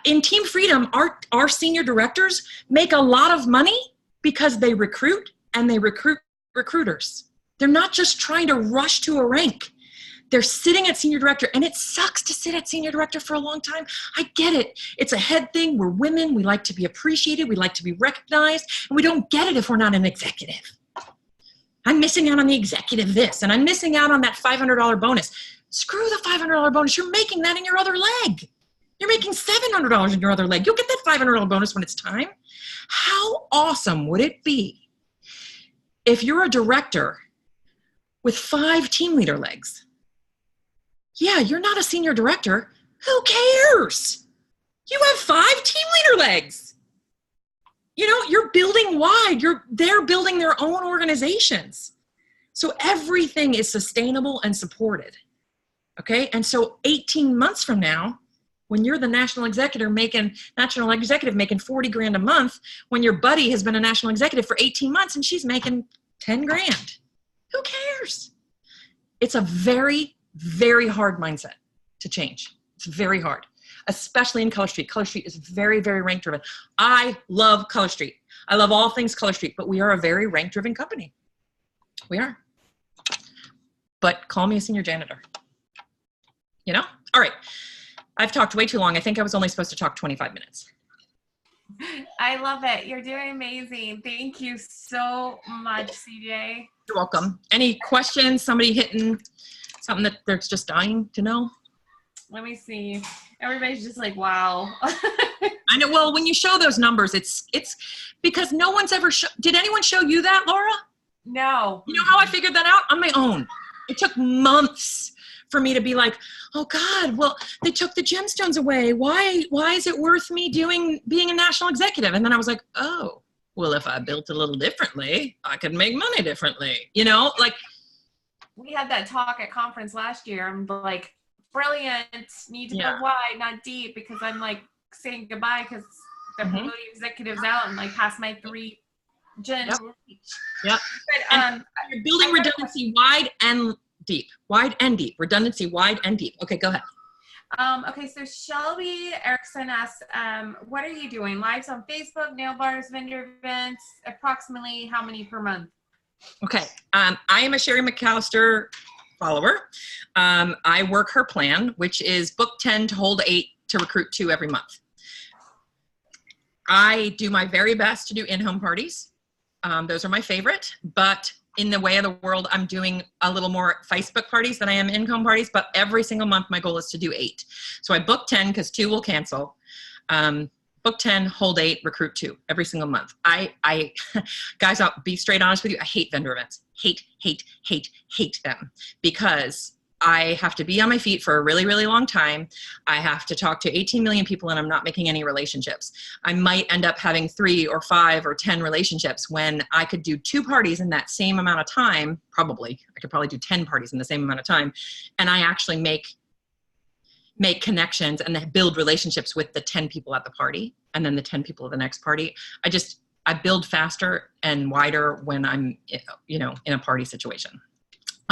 In Team Freedom, our senior directors make a lot of money because they recruit and they recruit recruiters. They're not just trying to rush to a rank. They're sitting at senior director, and it sucks to sit at senior director for a long time. I get it. It's a head thing. We're women. We like to be appreciated. We like to be recognized, and we don't get it if we're not an executive. I'm missing out on the executive this, and I'm missing out on that $500 bonus. Screw the $500 bonus. You're making that in your other leg. You're making $700 in your other leg. You'll get that $500 bonus when it's time. How awesome would it be if you're a director with 5 team leader legs? Yeah, you're not a senior director. Who cares? You have 5 team leader legs. You know, you're building wide. They're building their own organizations. So everything is sustainable and supported. Okay, and so 18 months from now, when you're the national executive making $40 grand a month, when your buddy has been a national executive for 18 months and she's making 10 grand, who cares? It's a very, very hard mindset to change. It's very hard. especially in Color Street. Color Street is very, very rank driven. I love Color Street. I love all things Color Street, but we are a very rank driven company. We are. But call me a senior janitor. You know? All right. I've talked way too long. I think I was only supposed to talk 25 minutes. I love it. You're doing amazing. Thank you so much, CJ. You're welcome. Any questions? Somebody hitting something that they're just dying to know? Let me see. Everybody's just like, wow. I know. Well, when you show those numbers, it's because no one's ever did anyone show you that, Laura? No. You know how I figured that out? On my own. It took months for me to be like, oh God, well, they took the gemstones away. Why is it worth me being a national executive? And then I was like, oh, well, if I built a little differently, I could make money differently. You know, like. We had that talk at conference last year. I'm like, brilliant. Need to go wide, not deep, because I'm like saying goodbye because they're promoting executives out and like past my 3 gen. Yep. But you're building redundancy wide and deep. Wide and deep. Redundancy wide and deep. Okay, go ahead. Okay, so Shelby Erickson asks, what are you doing? Lives on Facebook, nail bars, vendor events, approximately how many per month? Okay, I am a Sherry McAllister follower. I work her plan, which is book 10 to hold 8 to recruit 2 every month. I do my very best to do in-home parties. Those are my favorite, but in the way of the world, I'm doing a little more Facebook parties than I am in-home parties, but every single month, my goal is to do 8. So I book 10 because 2 will cancel. Book 10, hold 8, recruit 2 every single month. Guys, I'll be straight honest with you. I hate vendor events. Hate them because I have to be on my feet for a really, really long time. I have to talk to 18 million people and I'm not making any relationships. I might end up having 3 or 5 or 10 relationships when I could do 2 parties in that same amount of time. Probably, I could probably do 10 parties in the same amount of time. And I actually make connections and then build relationships with the 10 people at the party and then the 10 people at the next party. I build faster and wider when I'm, in a party situation.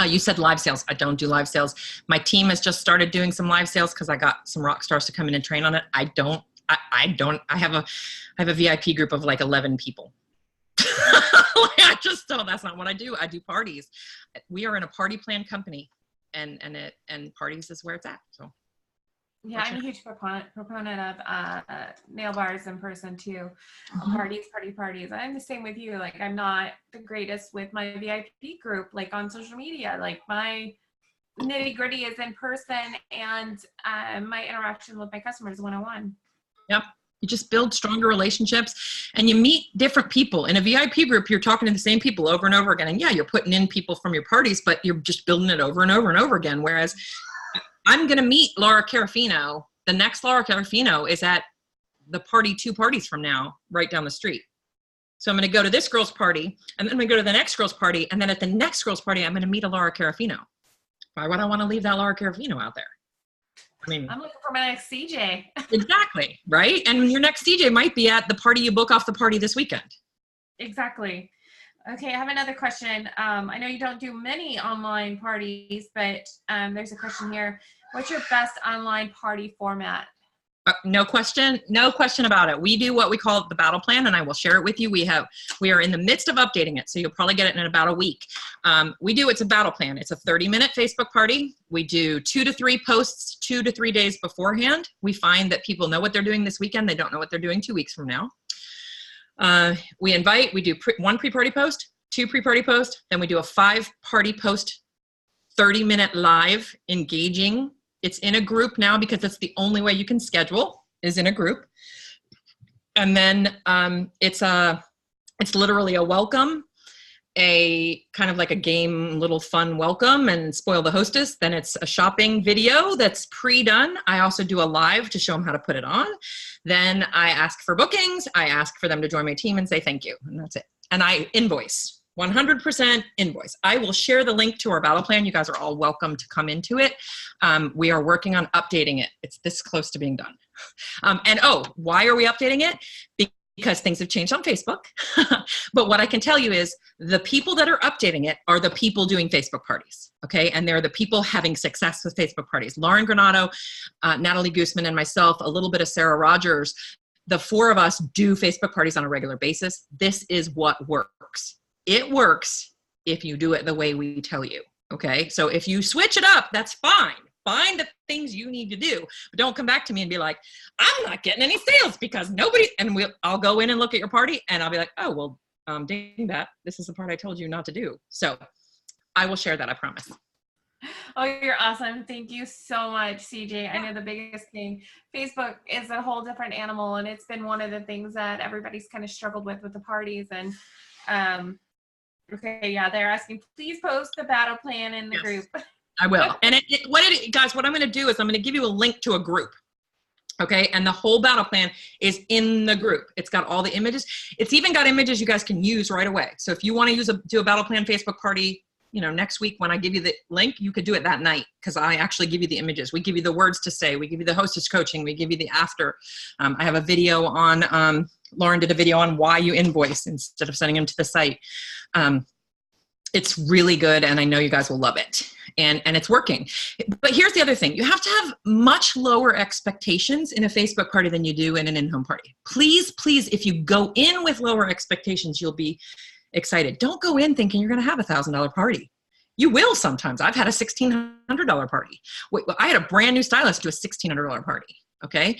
You said live sales. I don't do live sales. My team has just started doing some live sales because I got some rock stars to come in and train on it. I have a VIP group of like 11 people. I just don't, that's not what I do. I do parties. We are in a party plan company and parties is where it's at. So. Yeah, I'm a huge proponent of nail bars in person too. Parties. I'm the same with you. Like, I'm not the greatest with my VIP group, like on social media. Like, my nitty gritty is in person, and my interaction with my customers one-on-one. Yep. You just build stronger relationships and you meet different people. In a VIP group, you're talking to the same people over and over again. And yeah, you're putting in people from your parties, but you're just building it over and over and over again. Whereas I'm going to meet Laura Carafino. The next Laura Carafino is at the party 2 parties from now, right down the street. So I'm going to go to this girl's party, and then I'm going to go to the next girl's party, and then at the next girl's party, I'm going to meet a Laura Carafino. Why would I want to leave that Laura Carafino out there? I mean, I'm looking for my next CJ. Exactly, right? And your next CJ might be at the party you book off the party this weekend. Exactly. Okay, I have another question. I know you don't do many online parties, but there's a question here. What's your best online party format? No question about it. We do what we call the battle plan, and I will share it with you. We are in the midst of updating it, so you'll probably get it in about a week. It's a battle plan. It's a 30-minute Facebook party. We do 2 to 3 posts 2 to 3 days beforehand. We find that people know what they're doing this weekend. They don't know what they're doing 2 weeks from now. We do 1 pre-party post, 2 pre-party post, then we do a 5-party post, 30-minute live engaging. It's in a group now because that's the only way you can schedule is in a group. And then it's literally a welcome, a kind of like a game, little fun welcome and spoil the hostess. Then it's a shopping video that's pre-done. I also do a live to show them how to put it on. Then I ask for bookings. I ask for them to join my team and say thank you. And that's it. And I invoice. 100% invoice. I will share the link to our battle plan. You guys are all welcome to come into it. We are working on updating it. It's this close to being done. Why are we updating it? because things have changed on Facebook. But what I can tell you is the people that are updating it are the people doing Facebook parties, okay? And they're the people having success with Facebook parties. Lauren Granado, Natalie Gooseman, and myself, a little bit of Sarah Rogers, the four of us do Facebook parties on a regular basis. This is what works. It works if you do it the way we tell you, okay? So if you switch it up, that's fine. Find the things you need to do, but don't come back to me and be like, I'm not getting any sales because nobody, and I'll go in and look at your party and I'll be like, oh, well, dang that. This is the part I told you not to do. So I will share that, I promise. Oh, you're awesome. Thank you so much, CJ. I know the biggest thing, Facebook is a whole different animal, and it's been one of the things that everybody's kind of struggled with the parties. And okay, yeah, they're asking, please post the battle plan in the group. I will. And guys, what I'm going to do is I'm going to give you a link to a group. Okay. And the whole battle plan is in the group. It's got all the images. It's even got images you guys can use right away. So if you want to do a battle plan Facebook party, next week when I give you the link, you could do it that night because I actually give you the images. We give you the words to say. We give you the hostess coaching. We give you the after. I have a video on, Lauren did a video on why you invoice instead of sending them to the site. It's really good, and I know you guys will love it. And it's working. But here's the other thing. You have to have much lower expectations in a Facebook party than you do in an in-home party. Please, please, if you go in with lower expectations, you'll be excited. Don't go in thinking you're going to have $1,000 party. You will sometimes. I've had a $1,600 party. I had a brand new stylist do a $1,600 party, okay?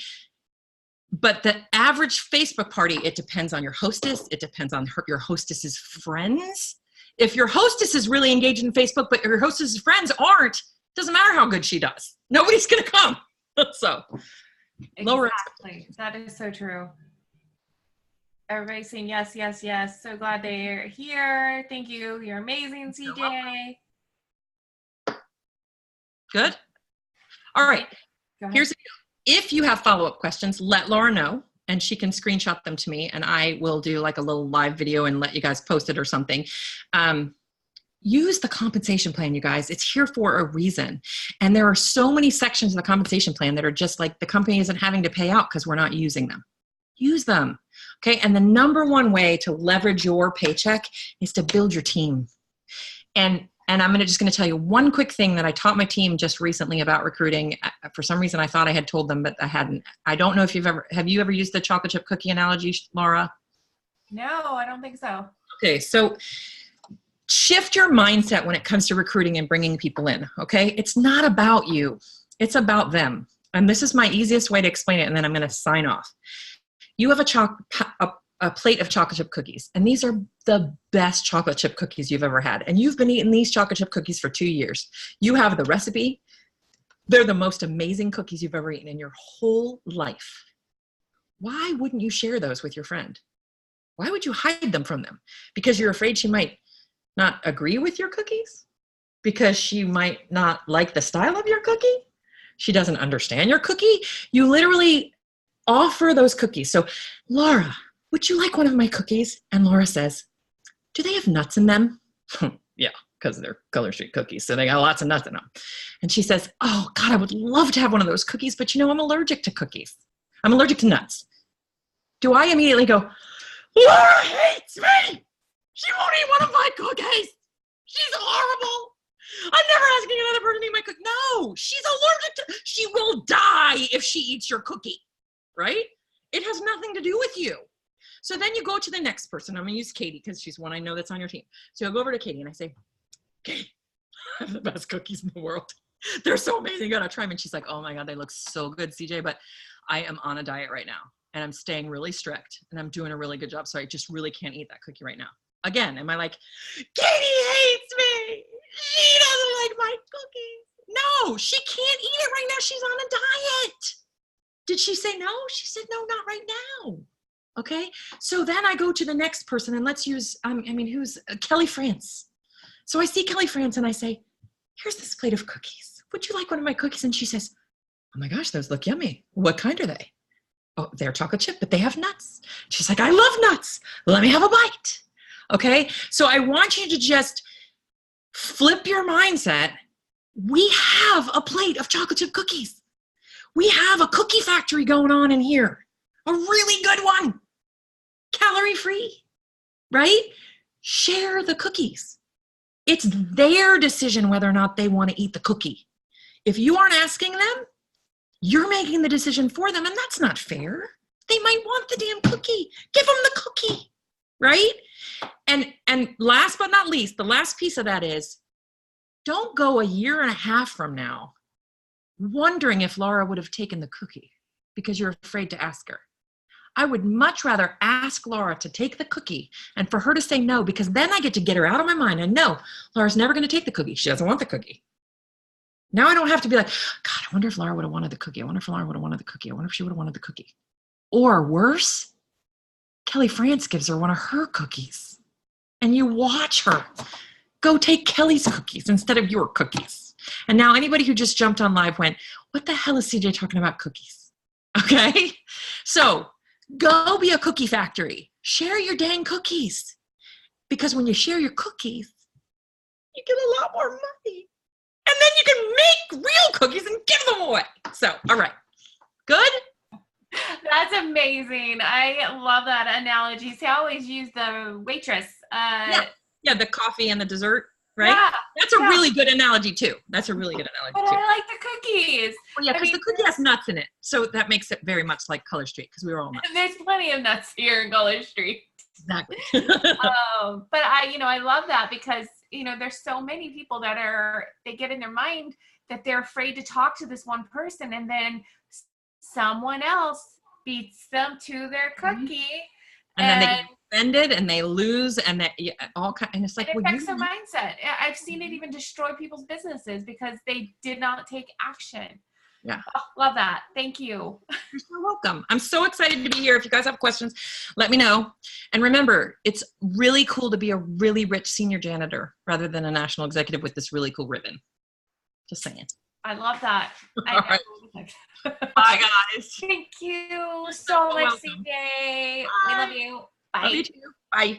But the average Facebook party, it depends on your hostess. It depends on your hostess's friends. If your hostess is really engaged in Facebook, but your hostess's friends aren't, doesn't matter how good she does. Nobody's going to come. So lower. Exactly. That is so true. Everybody's saying yes, yes, yes. So glad they're here. Thank you. You're amazing, CJ. Good. All right. Here's the deal. If you have follow-up questions, let Laura know. And she can screenshot them to me and I will do like a little live video and let you guys post it or something. Use the compensation plan, you guys. It's here for a reason. And there are so many sections of the compensation plan that are just like the company isn't having to pay out because we're not using them. Use them. Okay. And the number one way to leverage your paycheck is to build your team. And I'm just going to tell you one quick thing that I taught my team just recently about recruiting. For some reason, I thought I had told them, but I hadn't. I don't know if have you ever used the chocolate chip cookie analogy, Laura? No, I don't think so. Okay. So shift your mindset when it comes to recruiting and bringing people in. Okay. It's not about you. It's about them. And this is my easiest way to explain it. And then I'm going to sign off. You have a plate of chocolate chip cookies. And these are the best chocolate chip cookies you've ever had. And you've been eating these chocolate chip cookies for 2 years. You have the recipe. They're the most amazing cookies you've ever eaten in your whole life. Why wouldn't you share those with your friend? Why would you hide them from them? Because you're afraid she might not agree with your cookies? Because she might not like the style of your cookie? She doesn't understand your cookie? You literally offer those cookies. So, Laura, would you like one of my cookies? And Laura says, do they have nuts in them? Yeah, because they're Color Street cookies. So they got lots of nuts in them. And she says, oh God, I would love to have one of those cookies, but I'm allergic to cookies. I'm allergic to nuts. Do I immediately go, Laura hates me. She won't eat one of my cookies. She's horrible. I'm never asking another person to eat my cookie. No, she's allergic to, she will die if she eats your cookie, right? It has nothing to do with you. So then you go to the next person. I'm going to use Katie because she's one I know that's on your team. So I go over to Katie and I say, Katie, I have the best cookies in the world. They're so amazing. Good. I'll try them. And she's like, oh my God, they look so good, CJ, but I am on a diet right now and I'm staying really strict and I'm doing a really good job. So I just really can't eat that cookie right now. Again, am I like, Katie hates me. She doesn't like my cookies. No, she can't eat it right now. She's on a diet. Did she say no? She said, no, not right now. Okay. So then I go to the next person and let's use, who's Kelly France. So I see Kelly France and I say, here's this plate of cookies. Would you like one of my cookies? And she says, oh my gosh, those look yummy. What kind are they? Oh, they're chocolate chip, but they have nuts. She's like, I love nuts. Let me have a bite. Okay. So I want you to just flip your mindset. We have a plate of chocolate chip cookies. We have a cookie factory going on in here. A really good one. calorie free, right? Share the cookies. It's their decision whether or not they want to eat the cookie. If you aren't asking them, you're making the decision for them, and that's not fair. They might want the damn cookie. Give them the cookie, right? And last but not least, the last piece of that is, don't go a year and a half from now wondering if Laura would have taken the cookie because you're afraid to ask her. I would much rather ask Laura to take the cookie and for her to say no, because then I get to get her out of my mind. And no, Laura's never going to take the cookie. She doesn't want the cookie. Now I don't have to be like, God, I wonder if Laura would have wanted the cookie. I wonder if Laura would have wanted the cookie. I wonder if she would have wanted the cookie. Or worse, Kelly France gives her one of her cookies. And you watch her go take Kelly's cookies instead of your cookies. And now anybody who just jumped on live went, what the hell is CJ talking about cookies? Okay? So go be a cookie factory. Share your dang cookies. Because when you share your cookies, you get a lot more money. And then you can make real cookies and give them away. So, all right. Good? That's amazing. I love that analogy. See, I always use the waitress. Yeah, the coffee and the dessert, right? Yeah, that's a really good analogy too. That's a really good analogy but too. I like the cookies. Well, yeah, because the cookie has nuts in it. So that makes it very much like Color Street because we were all nuts. There's plenty of nuts here in Color Street. Exactly. But I love that because, there's so many people that they get in their mind that they're afraid to talk to this one person, and then someone else beats them to their cookie. And then they get offended and they lose, and and it's like, it affects their mindset. I've seen it even destroy people's businesses because they did not take action. Yeah. Oh, love that. Thank you. You're so welcome. I'm so excited to be here. If you guys have questions, let me know. And remember, it's really cool to be a really rich senior janitor rather than a national executive with this really cool ribbon. Just saying. I love that. All right. Bye, guys. Thank you so much, CJ. We love you. Bye. Love you too. Bye.